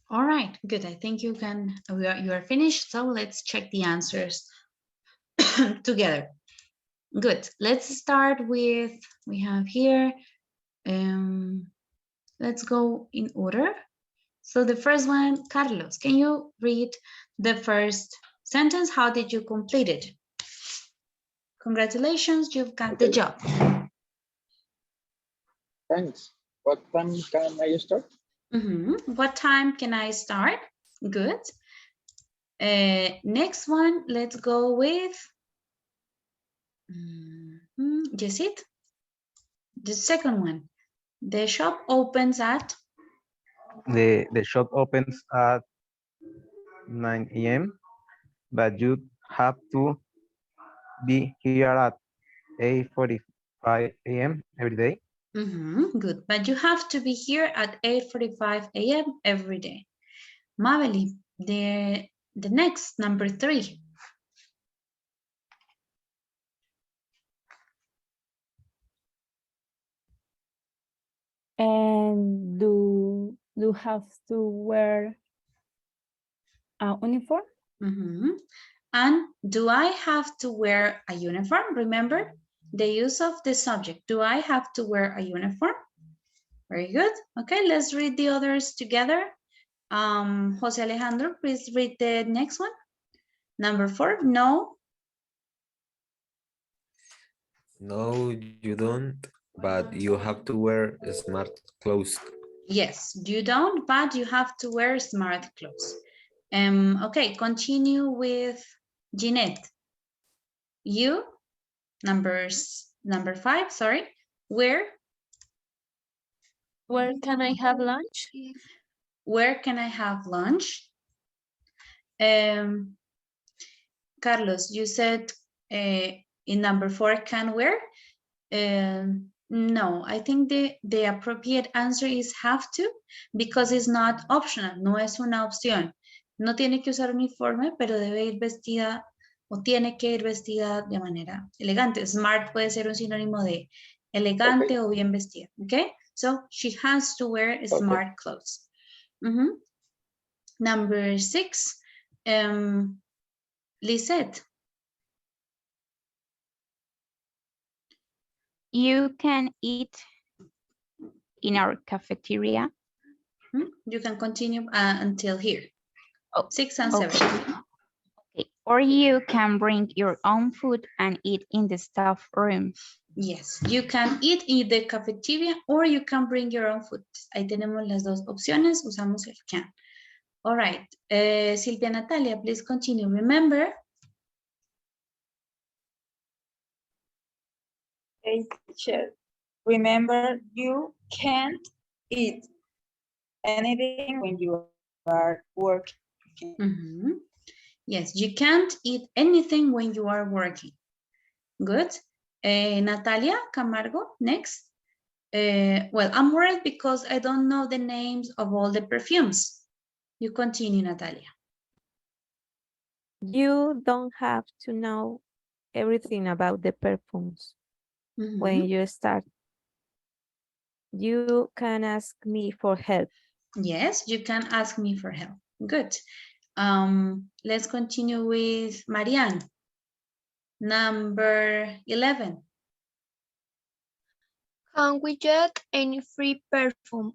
All right, good. I think you are finished. So let's check the answers together. Good. Let's start with, we have here, let's go in order. So the first one, Carlos, can you read the first sentence? How did you complete it? Congratulations, you've got the job. Thanks. What time can I start? What time can I start? Good. Next one, let's go with Yesid. The second one. The shop opens at? The shop opens at 9 a.m., but you have to be here at 8:45 a.m. every day. Good, but you have to be here at 8:45 a.m. every day. Mabeli, the next, number 3. And do you have to wear a uniform? And do I have to wear a uniform? Remember the use of the subject. Do I have to wear a uniform? Very good. Okay, let's read the others together. Jose Alejandro, please read the next one. Number 4, no. No, you don't, but you have to wear smart clothes. Yes, you don't, but you have to wear smart clothes. Okay, continue with Jeanette. You, number 5, sorry. Where can I have lunch? Where can I have lunch? Carlos, you said in number 4, can where? No, I think the appropriate answer is have to, because it's not optional, no es una opción. No tiene que usar uniforme, pero debe ir vestida o tiene que ir vestida de manera elegante. Smart puede ser un sinónimo de elegante o bien vestida. Okay? So she has to wear smart clothes. Number 6, Lisette. You can eat in our cafeteria. You can continue until here. 6 and 7. Okay. Or you can bring your own food and eat in the staff room. Yes, you can eat in the cafeteria or you can bring your own food. Ahí tenemos las dos opciones, usamos el can. All right, Silvia Natalia, please continue. Remember. Okay, teacher. Remember, you can't eat anything when you are working. Yes, you can't eat anything when you are working. Good. Natalia Camargo, next. Well, I'm worried because I don't know the names of all the perfumes. You continue, Natalia. You don't have to know everything about the perfumes when you start. You can ask me for help. Yes, you can ask me for help. Good. Let's continue with Marianne. Number 11. Can we get any free perfume?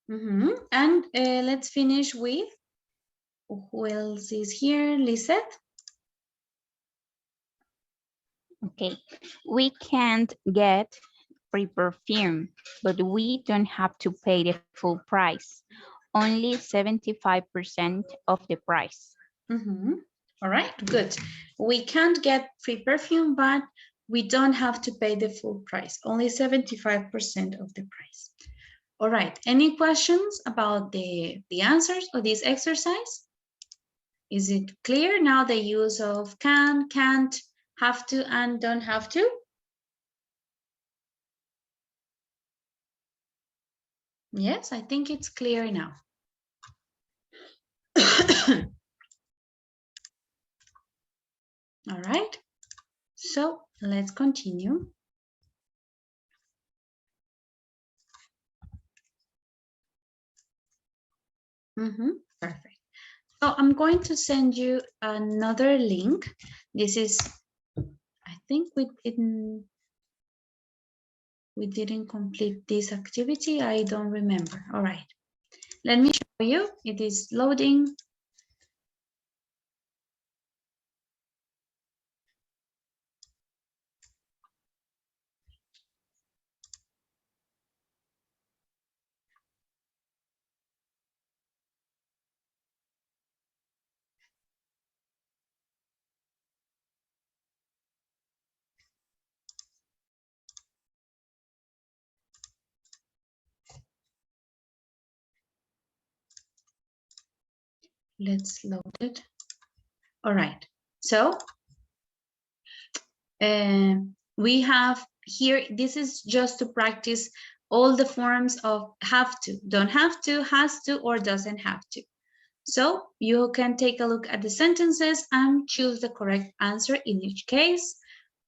And let's finish with, who else is here? Lisette? Okay. We can't get free perfume, but we don't have to pay the full price. Only 75% of the price. All right, good. We can't get free perfume, but we don't have to pay the full price. Only 75% of the price. All right, any questions about the answers of this exercise? Is it clear now the use of can, can't, have to, and don't have to? Yes, I think it's clear now. All right, so let's continue. Perfect. So I'm going to send you another link. This is, I think we didn't complete this activity. I don't remember. All right, let me show you. It is loading. Let's load it. All right, so we have here, this is just to practice all the forms of have to, don't have to, has to, or doesn't have to. So you can take a look at the sentences and choose the correct answer in each case.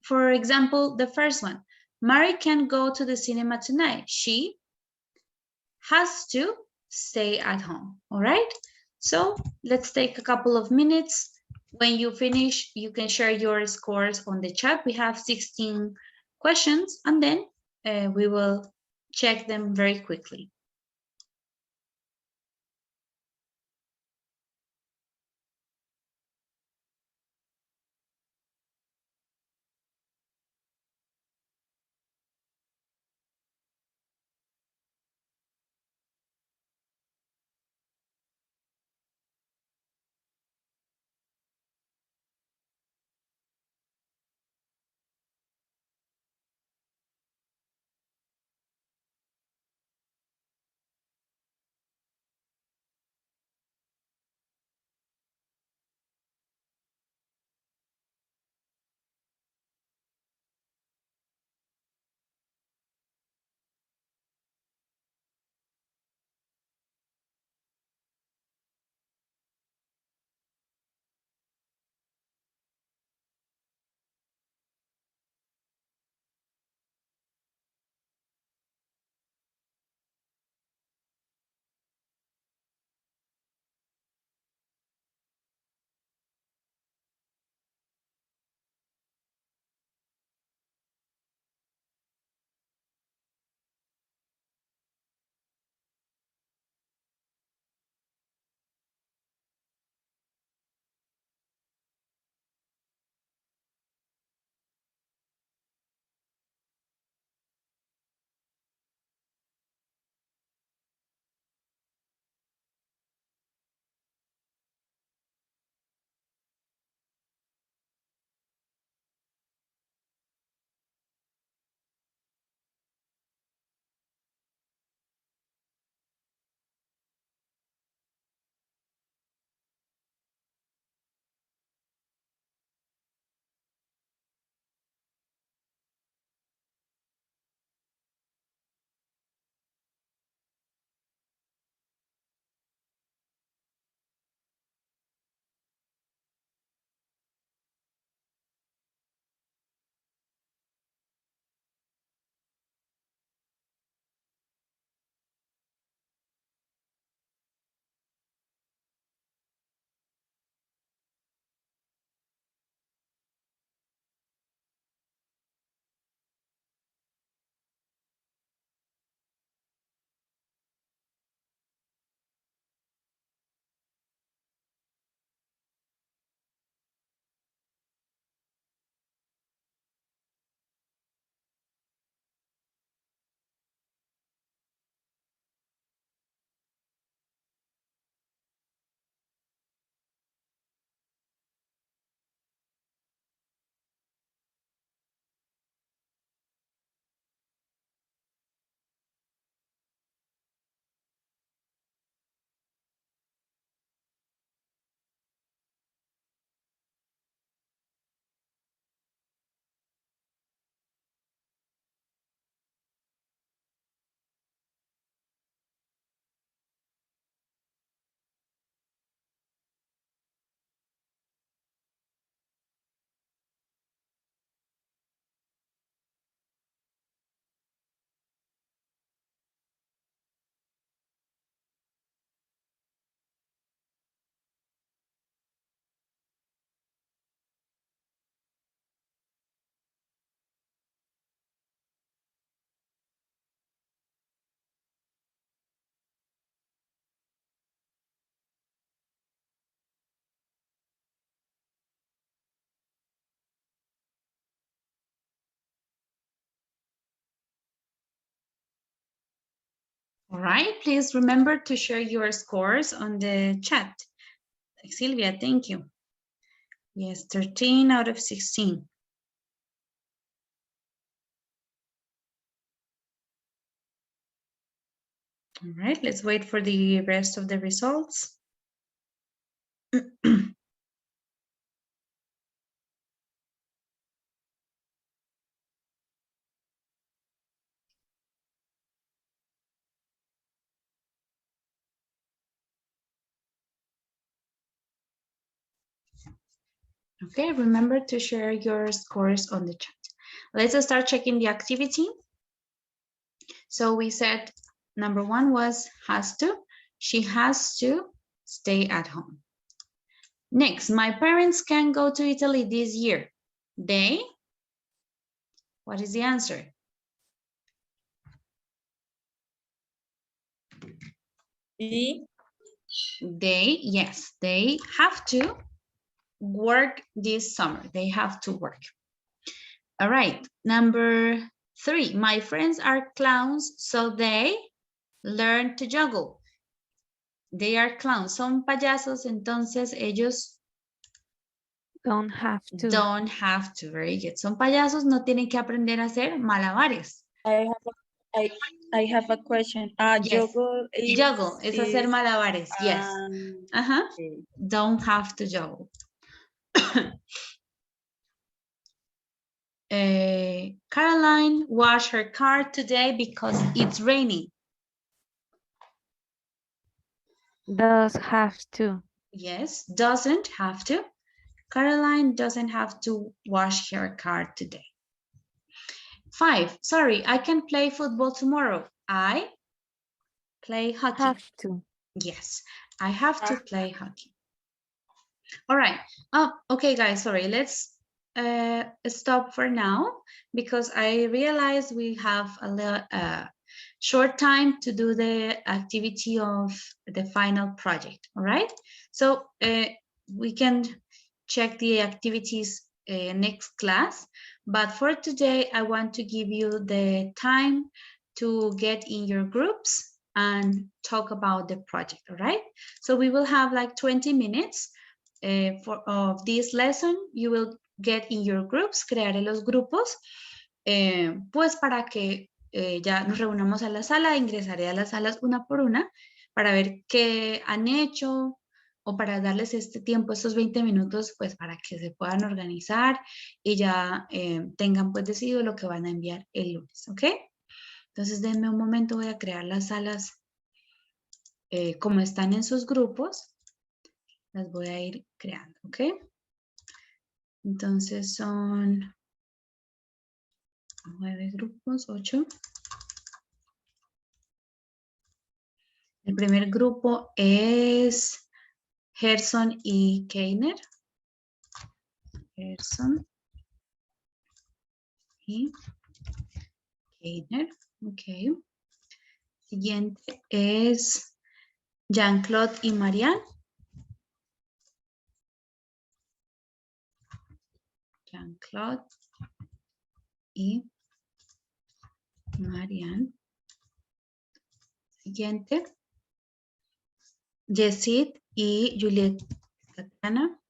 For example, the first one, Mary can't go to the cinema tonight. She has to stay at home, all right? So let's take a couple of minutes. When you finish, you can share your scores on the chat. We have 16 questions, and then we will check them very quickly. All right, please remember to share your scores on the chat. Silvia, thank you. Yes, 13 out of 16. All right, let's wait for the rest of the results. Okay, remember to share your scores on the chat. Let's start checking the activity. So we said number 1 was has to. She has to stay at home. Next, my parents can go to Italy this year. They? What is the answer? They, yes, they have to work this summer. They have to work. All right, number 3, my friends are clowns, so they learn to juggle. They are clowns, son payasos, entonces ellos don't have to. Don't have to, very good. Son payasos, no tienen que aprender a hacer malabares. I have a question. Yes. Juggle es hacer malabares, yes. Okay. Don't have to juggle. Caroline washed her car today because it's raining. Does have to. Yes, doesn't have to. Caroline doesn't have to wash her car today. 5, sorry, I can play football tomorrow. I play hockey. Have to. Yes, I have to play hockey. All right. Oh, okay, guys, sorry. Let's stop for now because I realized we have a short time to do the activity of the final project. All right. So we can check the activities next class. But for today, I want to give you the time to get in your groups and talk about the project. All right. So we will have like 20 minutes. Of this lesson, you will get in your groups, crearé los grupos, pues para que ya nos reunamos a la sala, ingresaré a las salas una por una para ver qué han hecho o para darles este tiempo, estos 20 minutos, pues para que se puedan organizar y ya tengan pues decidido lo que van a enviar el lunes, ¿ok? Entonces denme un momento, voy a crear las salas como están en sus grupos. Las voy a ir creando, ¿ok? Entonces son 9 grupos, 8. El primer grupo es Gerson y Keiner. Gerson y Keiner, ok. Siguiente es Jean-Claude y Marianne. Jean-Claude y Marianne. Siguiente. Yesid y Juliet Tatiana.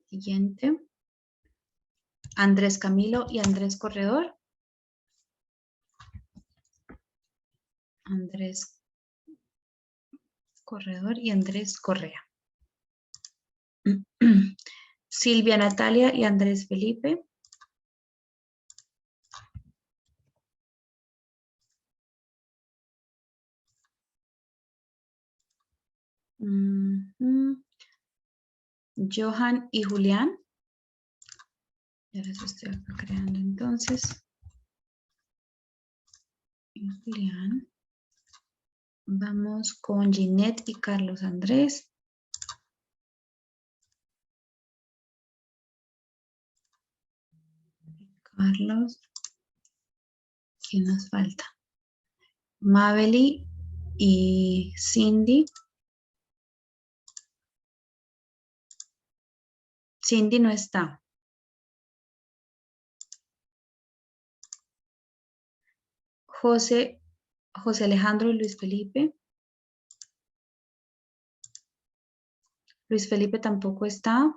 Siguiente. Andrés Camilo y Andrés Corredor. Andrés Corredor y Andrés Correa. Silvia Natalia y Andrés Felipe. Johan y Julián. Ya les estoy acá creando entonces. Y Julián. Vamos con Ginette y Carlos Andrés. Carlos. ¿Quién nos falta? Mabel y Cindy. Cindy no está. José Alejandro y Luis Felipe. Luis Felipe tampoco está.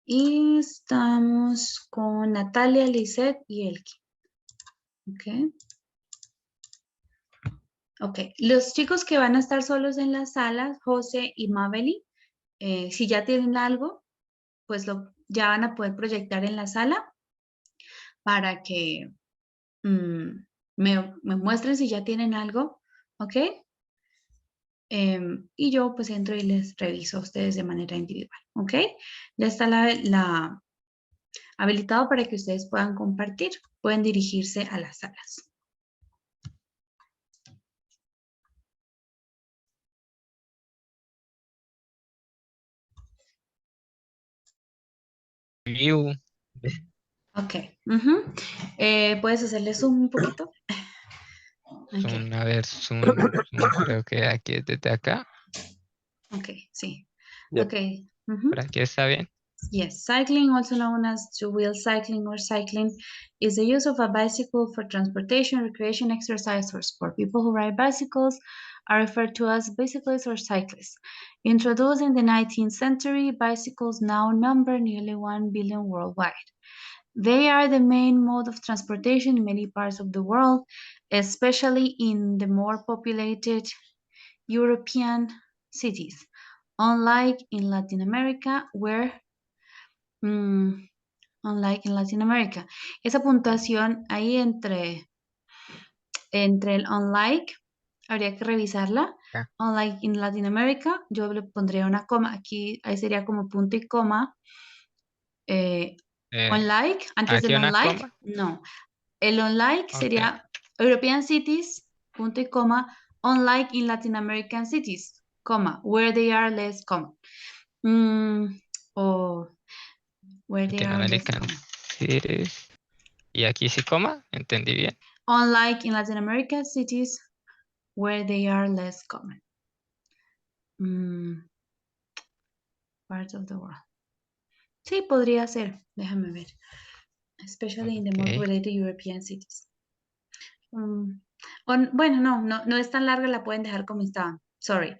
Y estamos con Natalia, Lisette y Elki. Ok. Ok. Los chicos que van a estar solos en las salas, José y Mabel, si ya tienen algo, pues ya van a poder proyectar en la sala para que me muestren si ya tienen algo. Ok. Y yo pues entro y les reviso a ustedes de manera individual. Ok. Ya está la habilitado para que ustedes puedan compartir. Pueden dirigirse a las salas. View. Ok. ¿Puedes hacerle zoom un poquito? Ok. A ver, zoom, creo que aquí es desde acá. Ok, sí. Yep. Ok. Por aquí está bien. Yes, cycling, also known as two-wheel cycling or cycling, is the use of a bicycle for transportation, recreation, exercise, or sport. People who ride bicycles are referred to as bicyclists or cyclists. Introduced in the 19th century, bicycles now number nearly 1 billion worldwide. They are the main mode of transportation in many parts of the world, especially in the more populated European cities. Unlike in Latin America, esa puntuación ahí entre el unlike, habría que revisarla. Ah. Unlike in Latin America, yo le pondría una coma. Aquí, ahí sería como punto y coma. Unlike, antes ¿Aquí del una unlike, coma? no. El unlike Ok. sería European cities, punto y coma, unlike in Latin American cities, coma, where they are less common. O where they are less Latinoamerican common. cities. ¿Y aquí sí coma? ¿Entendí bien? Unlike in Latin American cities, where they are less common. Parts of the world. Sí, podría ser. Déjame ver. Especially in the more populated European cities. Bueno, no es tan larga, la pueden dejar como estaba. Sorry.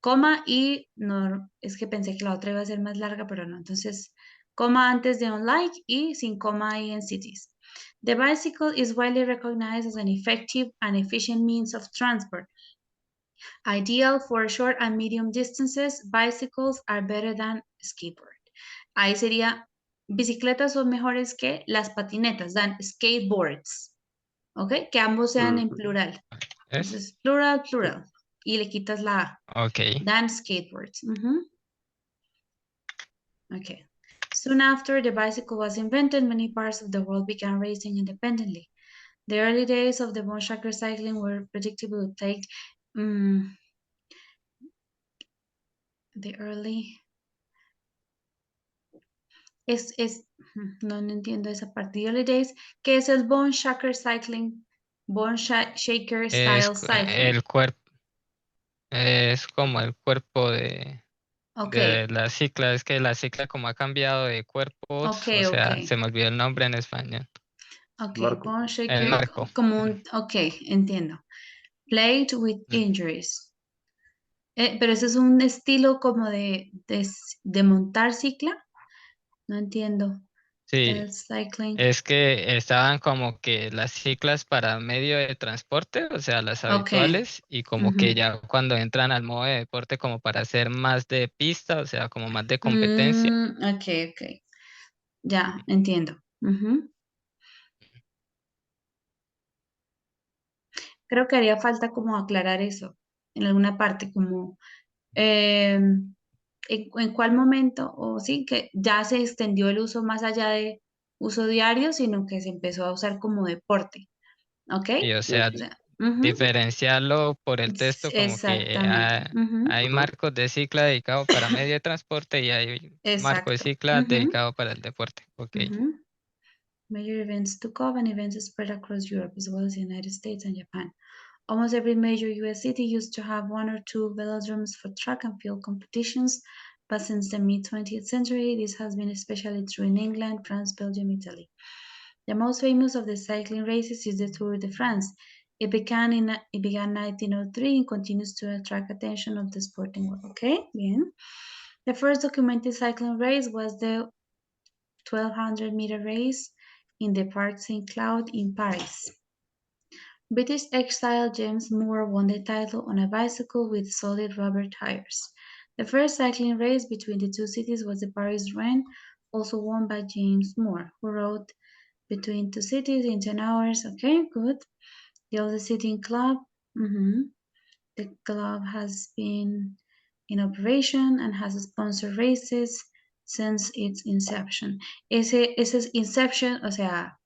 Coma y no, es que pensé que la otra iba a ser más larga, pero no. Entonces, coma antes de unlike y sin coma ahí en cities. The bicycle is widely recognized as an effective and efficient means of transport. Ideal for short and medium distances, bicycles are better than skateboard. Ahí sería, bicicletas son mejores que las patinetas, dan skateboards. ¿Ok? Que ambos sean en plural. Entonces, plural. Y le quitas la A. Ok. Dan skateboards. Okay. Soon after the bicycle was invented, many parts of the world began racing independently. The early days of the bushwhacker cycling were predictably plagued. No entiendo esa parte. The early days, ¿qué es el bone shaker cycling? Bone shaker style cycling. El cuerpo. Es como el cuerpo de la cicla. Es que la cicla como ha cambiado de cuerpos, o sea, se me olvidó el nombre en español. Ok, Marco. bone shaker. El marco. Como ok, entiendo. Played with injuries. Pero ese es un estilo como de montar cicla. No entiendo. Sí, Cycling. es que estaban como que las ciclas para medio de transporte, o sea, las habituales, y como que ya cuando entran al modo de deporte como para hacer más de pista, o sea, como más de competencia. Ok. Ya, entiendo. Creo que haría falta como aclarar eso en alguna parte, como en cuál momento, o sí, que ya se extendió el uso más allá de uso diario, sino que se empezó a usar como deporte. ¿Ok? Y o sea, Ujú. diferenciarlo por el texto como que Exactamente. hay marcos de cicla dedicado para medio de transporte y hay marco de Exacto. cicla dedicado para el deporte. Ok. Major events took off and events spread across Europe as well as the United States and Japan. Almost every major US city used to have one or two velodromes for track and field competitions. but since the mid-20th century, this has been especially true in England, France, Belgium, Italy. The most famous of the cycling races is the Tour de France. It began in 1903 and continues to attract attention of the sporting world. Okay, bien. The first documented cycling race was the 1200-meter race in the Parc Saint-Cloud in Paris. British exile James Moore won the title on a bicycle with solid rubber tires. The first cycling race between the two cities was the Paris-Rennes, also won by James Moore, who rode between two cities in 10 hours. Okay, good. The oldest sitting club. The club has been in operation and has sponsored races since its inception. Ese es inception, o sea,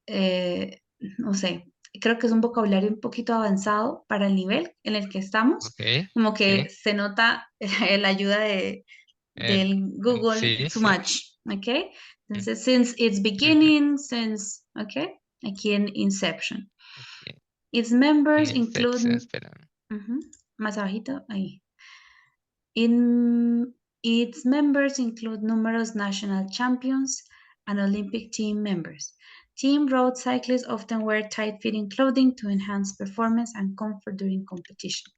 no sé, creo que es un vocabulario un poquito avanzado para el nivel en el que estamos. Ok, Como que sí. se nota la ayuda del Google Sí, too sí. much, ¿ok? Entonces, since its beginning, since, ¿ok? Aquí en Inception. Ok. Its members Inception, include, espera. más abajito, ahí. Its members include numerous national champions and Olympic team members. Team road cyclists often wear tight-fitting clothing to enhance performance and comfort during competition.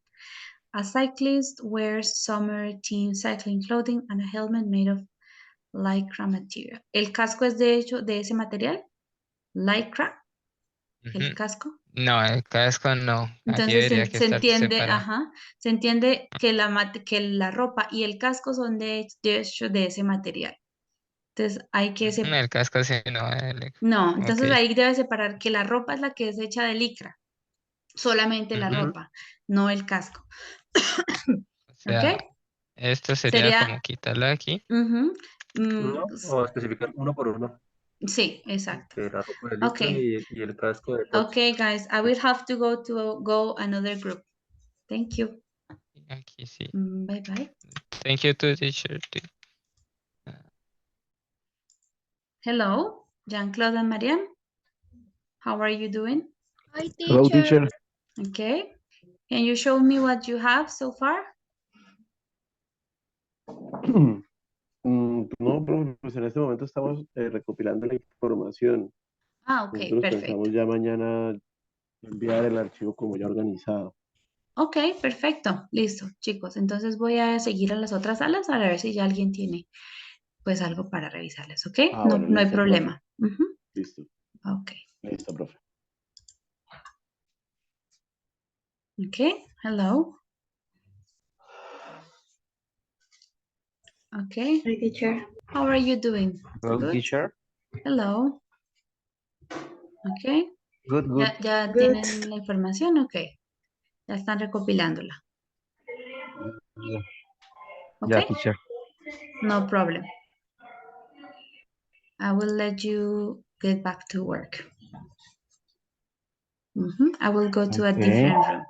A cyclist wears summer team cycling clothing and a helmet made of lycra material. ¿El casco es de hecho de ese material? Lycra, el casco. No, el casco no. Aquí Entonces debería que se estar entiende, separado. se entiende que la ropa y el casco son de hecho de ese material. Entonces hay que separar. El casco sí, no. No, Ok. entonces ahí debe separar que la ropa es la que es hecha de licra. Solamente la ropa, no el casco. O sea, ¿Ok? esto sería Sería. como quitarlo de aquí. O especificar uno por uno. Sí, exacto. Que la ropa de licra Okay. y el casco de tox. Okay, guys, I will have to go another group. Thank you. Aquí sí. Bye bye. Thank you to teacher. Hello, Jean-Claude and Marianne. How are you doing? Hi, Hello, teacher. Okay. Can you show me what you have so far? No, profe, pues en este momento estamos recopilando la información. Ah, ok, Nosotros perfecto. pensamos ya mañana enviar el archivo como ya organizado. Ok, perfecto. Listo, chicos. Entonces voy a seguir a las otras salas a ver si ya alguien tiene pues algo para revisarles, ¿ok? Ah, No, bueno, no hay listo, problema. Listo. Ok. Listo, profe. Okay, hello. Okay. Hi, teacher. How are you doing? Hello, Good. teacher. Hello. Okay. Good, good. ¿Ya Good. tienen la información? Ok. Ya están recopilándola. Yeah, Okay. teacher. No problem. I will let you get back to work. I will go to a different room.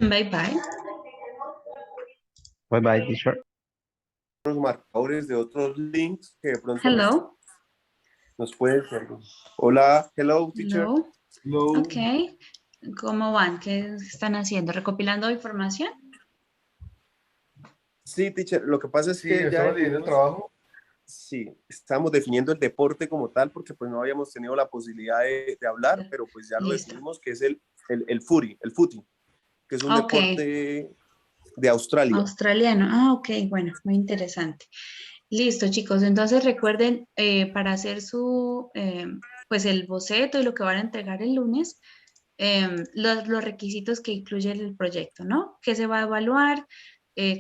Bye-bye. Bye-bye, teacher. Los marcadores de otros links que de pronto Hello. nos pueden servir. Hola, hello, teacher. Hello. Hello. Ok. ¿Cómo van? ¿Qué están haciendo? ¿Recopilando información? Sí, teacher, lo que pasa es que ya definiendo el trabajo. Sí, estamos definiendo el deporte como tal porque pues no habíamos tenido la posibilidad de hablar, pero pues ya lo Listo. definimos que es el footy, que es un Ok. deporte de Australia. Australiano. Ah, ok, bueno, muy interesante. Listo, chicos. Entonces recuerden para hacer pues el boceto y lo que van a entregar el lunes, los requisitos que incluye el proyecto, ¿no? ¿Qué se va a evaluar?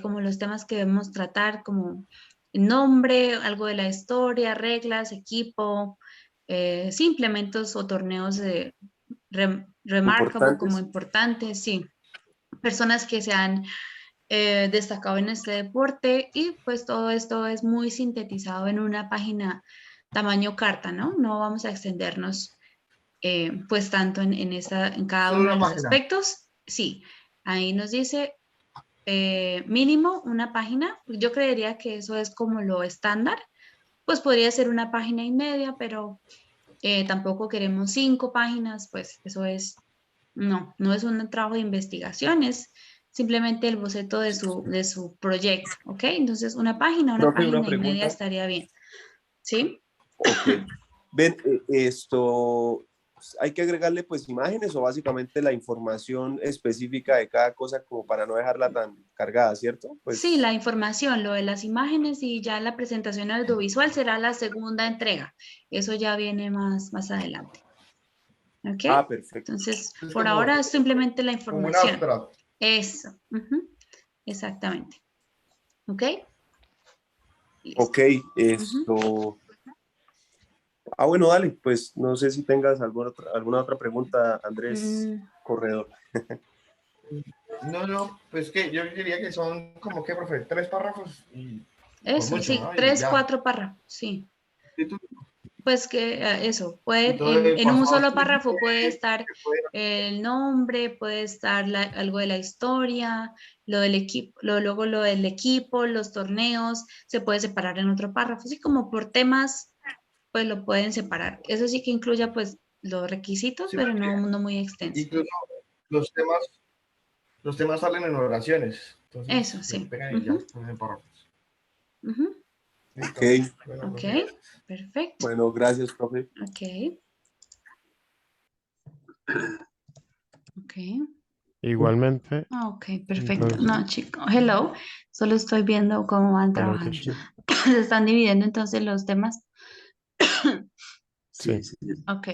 Como los temas que debemos tratar, como nombre, algo de la historia, reglas, equipo, sí, implementos o torneos remarkable como importantes, sí. Personas que se han destacado en este deporte y pues todo esto es muy sintetizado en una página tamaño carta, ¿no? No vamos a extendernos pues tanto en cada Solo uno de una los página. aspectos. Sí, ahí nos dice mínimo una página. Yo creería que eso es como lo estándar. Pues podría ser una página y media, pero tampoco queremos 5 páginas, pues eso es, no es un trabajo de investigación, es simplemente el boceto de su proyecto, ¿ok? Entonces una página Profe, una y media pregunta. estaría bien, ¿sí? Ok. Ven, esto, hay que agregarle pues imágenes o básicamente la información específica de cada cosa como para no dejarla tan cargada, ¿cierto? Pues, Sí, la información, lo de las imágenes y ya la presentación audiovisual será la segunda entrega. Eso ya viene más adelante. ¿Ok? Ah, perfecto. Entonces, por ahora es simplemente la información. Como un abstract. Eso. Exactamente. ¿Ok? Listo. Ok, esto... Ah, bueno, dale, pues no sé si tengas alguna otra pregunta, Andrés Corredor. No, pues que yo diría que son como que, profe, 3 párrafos y por Eso, mucho, sí, ¿no? Y 3, ya. 4 párrafos, sí. Pues que eso, Y puede, todo el en un pasado solo histórico párrafo puede que estar puede- el nombre, puede estar algo de la historia, lo del equipo, luego lo del equipo, los torneos, se puede separar en otro párrafo, así como por temas, pues lo pueden separar. Eso sí que incluya pues los requisitos, Sí, pero porque no muy extenso. incluso los temas salen en oraciones. Entonces, Eso, los sí. pegan y ya ponen párrafos. Ok, Bueno, Ok, profe. perfecto. bueno, gracias, profe. Ok. Ok. Igualmente, Ok, perfecto. entonces, No, chico. Hello. Solo estoy viendo cómo van hello, trabajando. teacher. Se están dividiendo entonces los temas. Sí. Ok.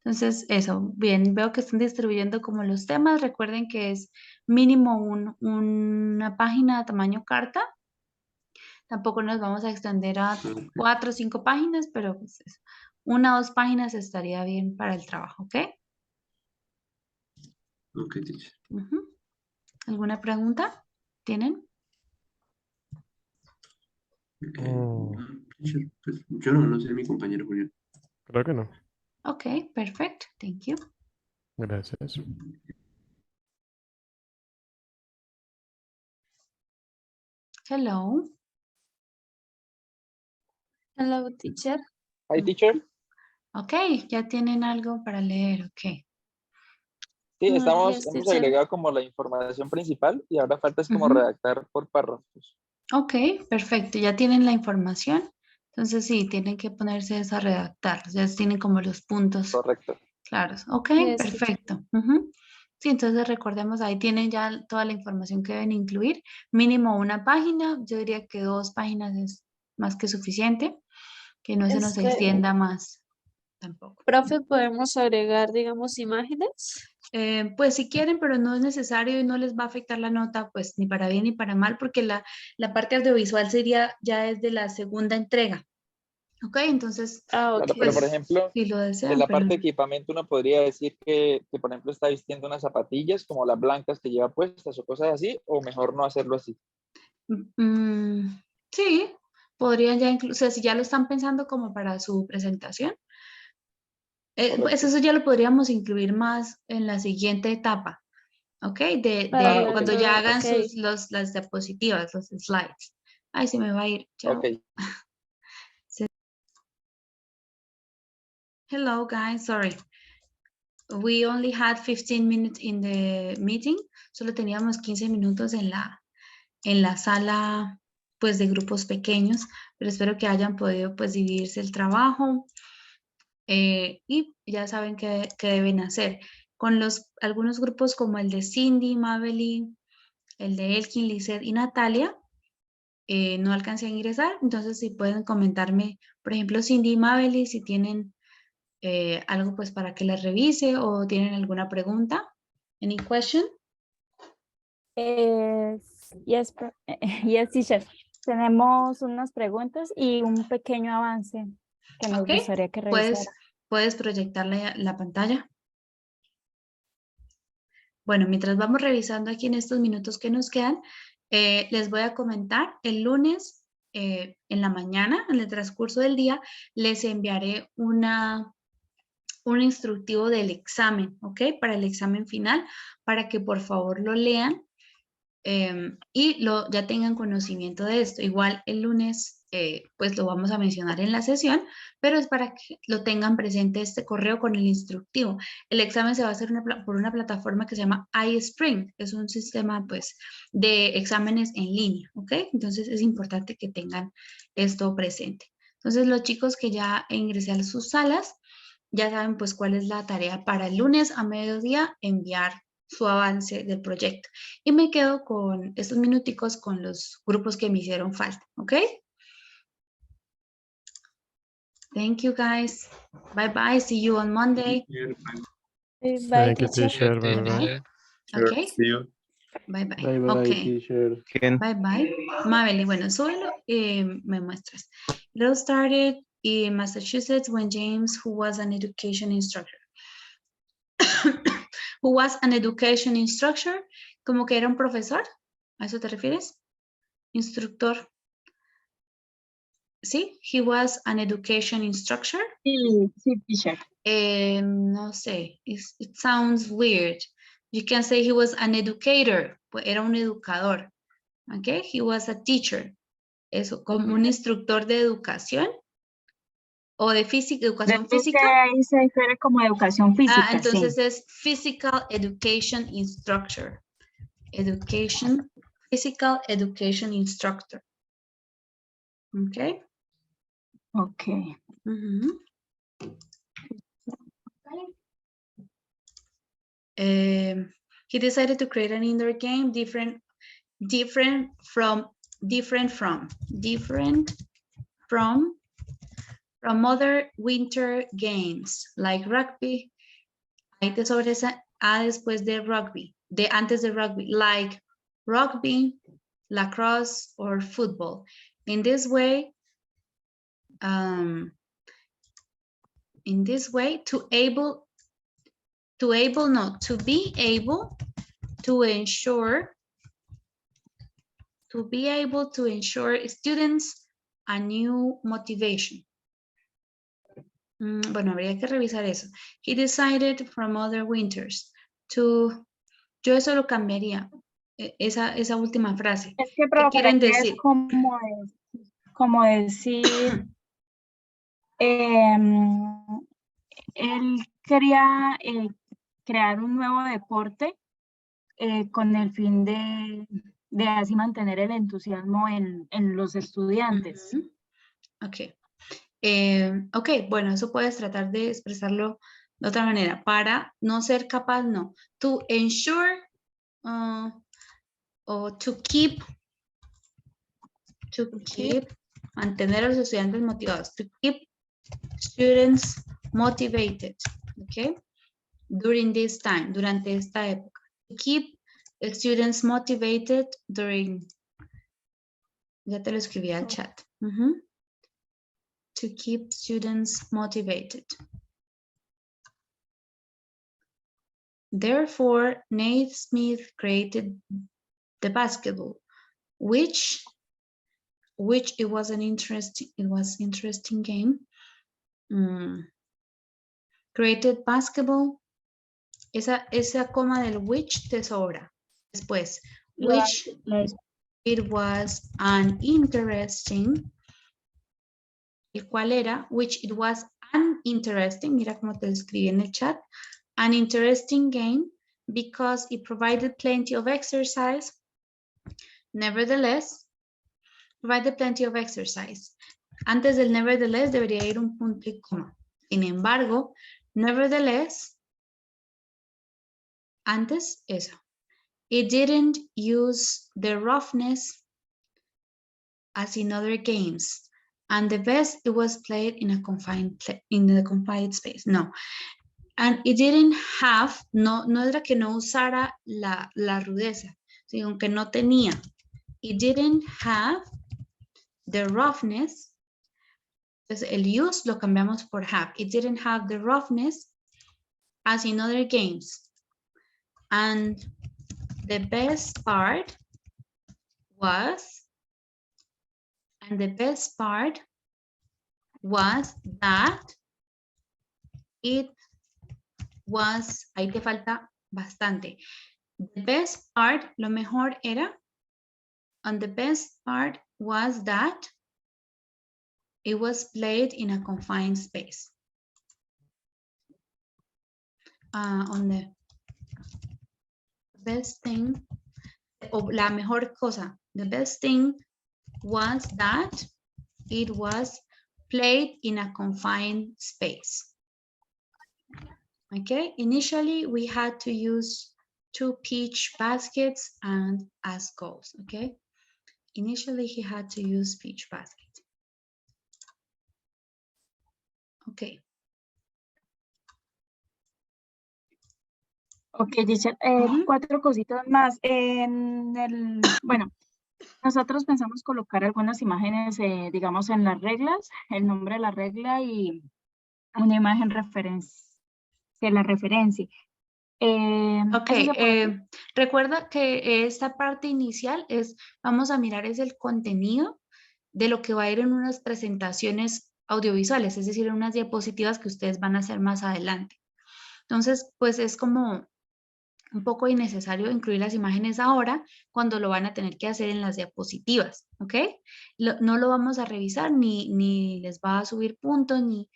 Entonces, eso. Bien, veo que están distribuyendo como los temas. Recuerden que es mínimo una página de tamaño carta. Tampoco nos vamos a extender a 4 o 5 páginas, pero pues eso. 1 o 2 páginas estaría bien para el trabajo, ¿ok? Ok, teacher. ¿Alguna pregunta? ¿Tienen? Teacher, pues, yo no sé mi compañero Julián. Creo que no. Ok, perfecto. Thank you. Gracias. Hello. Hello, teacher. Hi, teacher. Ok, ya tienen algo para leer, ok. Sí, Yes, hemos teacher. agregado como la información principal y ahora falta es como Ujú. redactar por párrafos. Ok, perfecto, ya tienen la información. Entonces sí, tienen que ponerse a redactar. Ya tienen como los puntos Correcto. claros. Ok, Yes, teacher. perfecto. Sí, entonces recordemos, ahí tienen ya toda la información que deben incluir. Mínimo una página, yo diría que 2 páginas es más que suficiente. Que no se nos extienda más tampoco. Profe, ¿podemos agregar, digamos, imágenes? Pues si quieren, pero no es necesario y no les va a afectar la nota, pues ni para bien ni para mal, porque la parte audiovisual sería ya desde la segunda entrega. ¿Ok? Entonces, Ah, Claro, ok. pero por pues ejemplo, si lo de desean, la pero... parte de equipamiento uno podría decir que, por ejemplo, está vistiendo unas zapatillas como las blancas que lleva puestas o cosas así, o mejor no hacerlo así. Sí, podrían ya incluso, o sea, si ya lo están pensando como para su presentación, pues Correcto. eso ya lo podríamos incluir más en la siguiente etapa. ¿Ok? Para ok. Cuando ya hagan ok. las diapositivas, los slides. Ay, se me va a ir. Chao. Ok. Hello, guys. Sorry. We only had 15 minutes in the meeting. Solo teníamos 15 minutos en la sala, pues, de grupos pequeños, pero espero que hayan podido, pues, dividirse el trabajo y ya saben qué deben hacer. Con algunos grupos como el de Cindy, Mabel, el de Elkin, Lizeth y Natalia, no alcancé a ingresar, entonces si pueden comentarme, por ejemplo, Cindy y Mabel, si tienen algo pues para que les revise o tienen alguna pregunta. Any question? Yes, yes, teacher. Tenemos unas preguntas y un pequeño avance que nos Ok, gustaría que revisara. ¿puedes proyectar la pantalla? Bueno, mientras vamos revisando aquí en estos minutos que nos quedan, les voy a comentar el lunes en la mañana, en el transcurso del día, les enviaré un instructivo del examen, ¿ok? Para el examen final, para que por favor lo lean y ya tengan conocimiento de esto. Igual el lunes pues lo vamos a mencionar en la sesión, pero es para que lo tengan presente este correo con el instructivo. El examen se va a hacer por una plataforma que se llama iSpring, es un sistema pues de exámenes en línea, ¿ok? Entonces es importante que tengan esto presente. Entonces los chicos que ya ingresé a sus salas, ya saben pues cuál es la tarea para el lunes a mediodía, enviar su avance del proyecto. Y me quedo con estos minuticos con los grupos que me hicieron falta, ¿ok? Thank you guys. Bye bye. See you on Monday. Bye, Thank you, teacher. teacher. Bye bye. Okay. See you. Bye bye. Bye bye, Okay. teacher. Bye bye. Mabel, bueno, súbelo me muestras. It all started in Massachusetts when James, who was an education instructor, como que era un profesor, ¿a eso te refieres? Instructor. ¿Sí? He was an education instructor. Sí, sí, teacher. No sé, it sounds weird. You can say he was an educator, pues era un educador. Okay, he was a teacher. Eso, como un instructor de educación o de educación física. Ahí se refiere como educación física, Entonces sí. es physical education instructor. Physical education instructor. Okay. Okay. He decided to create an indoor game different from other winter games like rugby. Ahí te sobre esa A después de rugby, de antes de rugby, like rugby, lacrosse, or football. In this way, to be able to ensure students a new motivation. Bueno, habría que revisar eso. He decided from other winters to... Yo eso lo cambiaría, esa última frase. Es que, ¿Qué profe, quieren la idea decir? es como decir, él quería crear un nuevo deporte con el fin de así mantener el entusiasmo en los estudiantes. Ok. Ok, bueno, eso puedes tratar de expresarlo de otra manera. Para no ser capaz, no. To ensure o to keep, mantener a los estudiantes motivados. To keep students motivated, ok? During this time, durante esta época. To keep students motivated during, ya te lo escribí al chat. To keep students motivated. Therefore, Naismith created the basketball, which it was interesting game. Created basketball. Esa coma del which te sobra. Después, which it was an interesting. ¿El cuál era? Which it was an interesting. Mira cómo te lo escribí en el chat. An interesting game because it provided plenty of exercise. Nevertheless, provided plenty of exercise. Antes del nevertheless debería ir un punto y coma. Sin embargo, nevertheless, antes eso. It didn't use the roughness as in other games. And the best, it was played in a confined space. No. And it didn't have, no era que no usara la rudeza, sino que no tenía. It didn't have the roughness. Entonces el use lo cambiamos por have. It didn't have the roughness as in other games. And the best part was that it was, ahí te falta bastante. The best part, lo mejor era, and the best part was that It was played in a confined space. On the best thing, o la mejor cosa, the best thing was that it was played in a confined space. Okay, initially we had to use 2 peach baskets and as goals, okay? Initially he had to use peach basket. Okay. Ok, teacher, 4 cositas más. Bueno, nosotros pensamos colocar algunas imágenes, digamos, en las reglas, el nombre de la regla y una imagen que la referencie. Ok, recuerda que esta parte inicial vamos a mirar es el contenido de lo que va a ir en unas presentaciones audiovisuales, es decir, en unas diapositivas que ustedes van a hacer más adelante. Entonces, pues es como un poco innecesario incluir las imágenes ahora cuando lo van a tener que hacer en las diapositivas, ¿ok? No lo vamos a revisar ni les va a subir puntos ni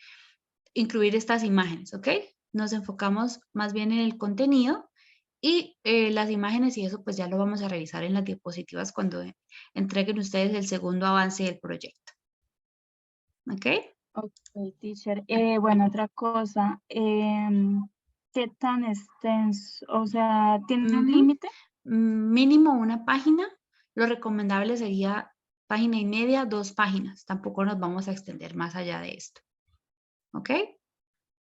incluir estas imágenes, ¿ok? Nos enfocamos más bien en el contenido y las imágenes y eso pues ya lo vamos a revisar en las diapositivas cuando entreguen ustedes el segundo avance del proyecto. ¿Ok? Ok, teacher. Bueno, otra cosa. ¿Qué tan extenso? O sea, ¿tiene un límite? Mínimo una página. Lo recomendable sería página y media, 2 páginas. Tampoco nos vamos a extender más allá de esto. ¿Ok?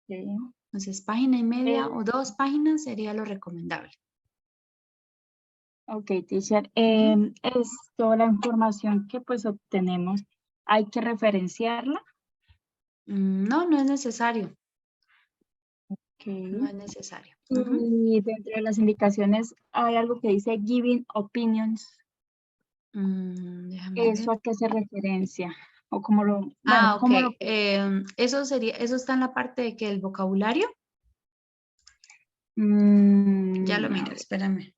Entonces, página y media o 2 páginas sería lo recomendable. Ok, teacher. La información que pues obtenemos, ¿hay que referenciarla? No, no es necesario. Okay. No es necesario. Y dentro de las indicaciones hay algo que dice giving opinions. Déjame ¿Eso ver. a qué se referencia? O cómo lo... Bueno, Ah, ok. ¿cómo lo... Eso está en la parte de que el vocabulario. Ya lo miro, espérame.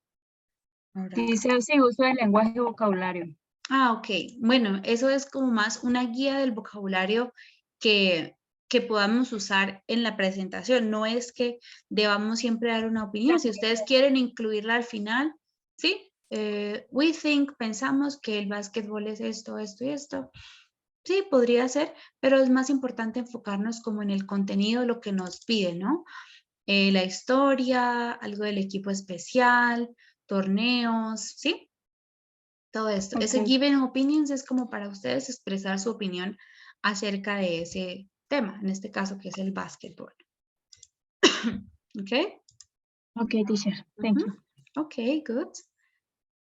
Ahora. Dice así, uso del lenguaje y vocabulario. Ah, ok. Bueno, eso es como más una guía del vocabulario que podamos usar en la presentación. No es que debamos siempre dar una opinión. Si ustedes quieren incluirla al final, ¿sí? We think, pensamos que el básquetbol es esto, esto y esto. Sí, podría ser, pero es más importante enfocarnos como en el contenido, lo que nos pide, ¿no? La historia, algo del equipo especial, torneos, ¿sí? Todo esto. Okay. Ese given opinions es como para ustedes expresar su opinión acerca de ese tema, en este caso que es el básquetbol. ¿Ok? Ok, teacher. Thank you. Okay, good.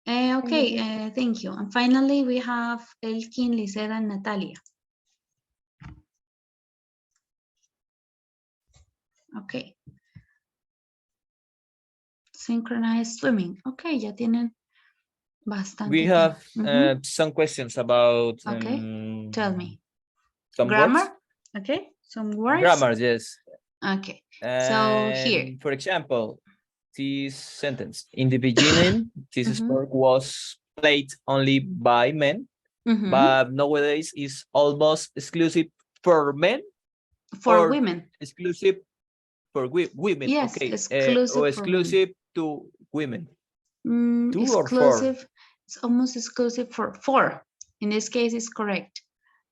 Thank you. And finally, we have Elkin, Liseda, and Natalia. Okay. Synchronized swimming. Okay, ya tienen bastante. We have some questions about Tell me. some Grammar? words. Okay, some words. Grammar, yes. Okay, so here. For example, this sentence. In the beginning, this sport was played only by men, but nowadays is almost exclusive for men. For women. Exclusive for women. Yes, okay. exclusive Or for exclusive to women. Two exclusive, or four? it's almost exclusive for 4. In this case, it's correct.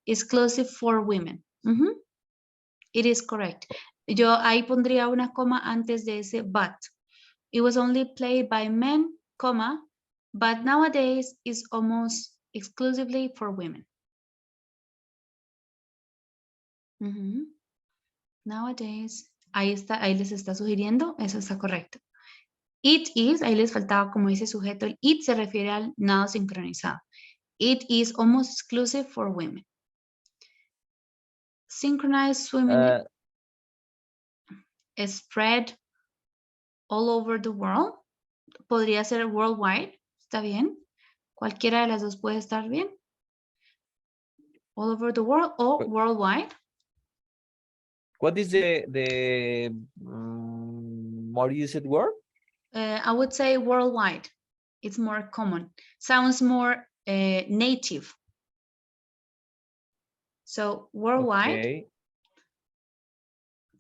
Exclusive for women. It is correct. Yo ahí pondría una coma antes de ese but. It was only played by men, comma, but nowadays is almost exclusively for women. Nowadays, ahí les está sugiriendo, eso está correcto. It is, ahí les faltaba como dice sujeto, el it se refiere al nado sincronizado. It is almost exclusive for women. Synchronized swimming is spread all over the world. Podría ser worldwide, está bien. Cualquiera de las dos puede estar bien. All over the world o worldwide. What is the more used word? I would say worldwide. It's more common. Sounds more native. So worldwide, Okay.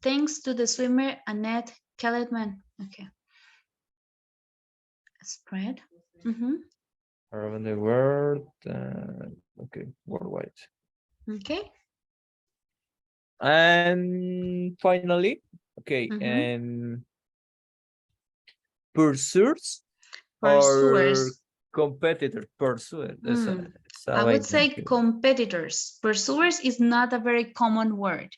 thanks to the swimmer Annette Kellerman. Okay. Spread. Around the world. Okay, worldwide. Okay. And finally, okay, and pursuers or Pursuers. pursuer. I would say competitors. Pursuers is not a very common word.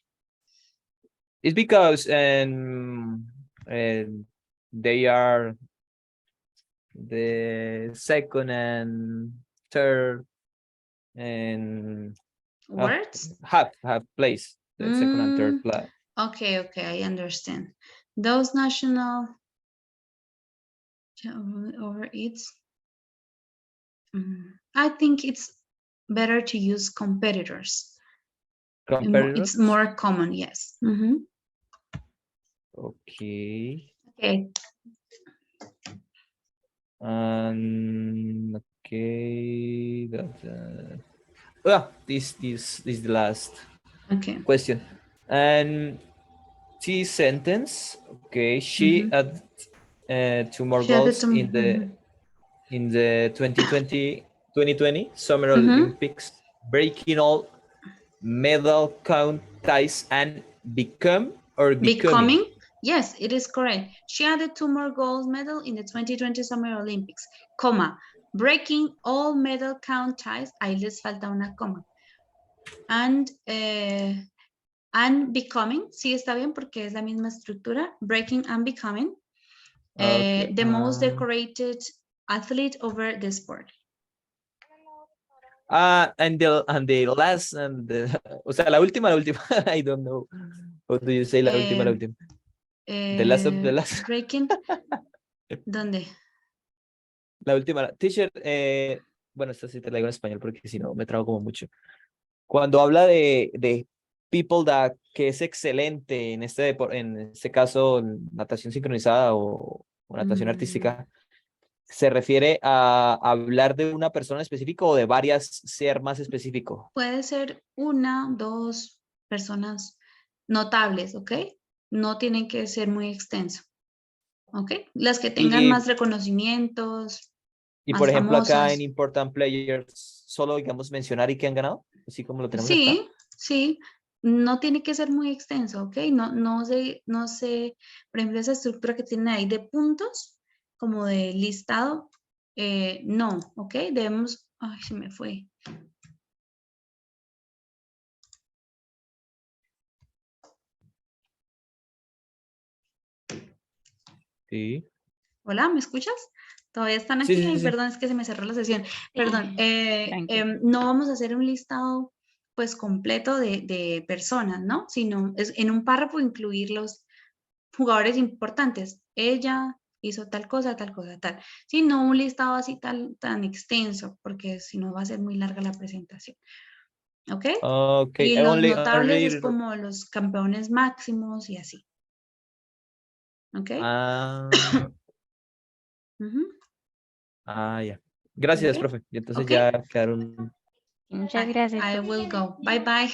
It's because they are the second and third and words have place the second and third place. Okay, I understand. Those national over its. I think it's better to use competitors. It's more common, yes. Okay. Okay. Okay. This is the last question. And this sentence, okay, she had 2 more goals in the 2020 Summer Olympics, breaking all medal count ties and becoming. Yes, it is correct. She added 2 more gold medals in the 2020 Summer Olympics, comma, breaking all medal count ties, ahí les falta una coma. And becoming, sí está bien porque es la misma estructura, breaking and becoming, the most decorated athlete over the sport. And the last, o sea, la última, I don't know. How do you say la última? The last of the last. Breaking. ¿Dónde? La última. Teacher, bueno, esta sí te la digo en español porque si no me trago como mucho. Cuando habla de people that, que es excelente en este caso, natación sincronizada o natación artística, ¿se refiere a hablar de una persona específica o de varias, ser más específico? Puede ser 1, 2 personas notables, ¿ok? No tienen que ser muy extenso, ¿ok? Las que tengan más reconocimientos, y más por ejemplo famosas. acá en Important Players, solo digamos mencionar y que han ganado, así como lo tenemos acá. Sí, no tiene que ser muy extenso, ¿ok? No sé, por ejemplo, esa estructura que tienen ahí de puntos, como de listado, no, ¿ok? Debemos, ay, se me fue. Sí. Hola, ¿me escuchas? ¿Todavía están aquí? Sí. Ay, perdón, es que se me cerró la sesión. Perdón, no vamos a hacer un listado pues completo de personas, ¿no? Sino es, en un párrafo incluir los jugadores importantes. Ella hizo tal cosa, tal. Sí, no un listado así tan extenso, porque si no va a ser muy larga la presentación. ¿Ok? Okay. Y los notables es como los campeones máximos y así. ¿Ok? Ya. Gracias, profe. Y entonces ya quedaron. Muchas gracias. I will go. Bye, bye.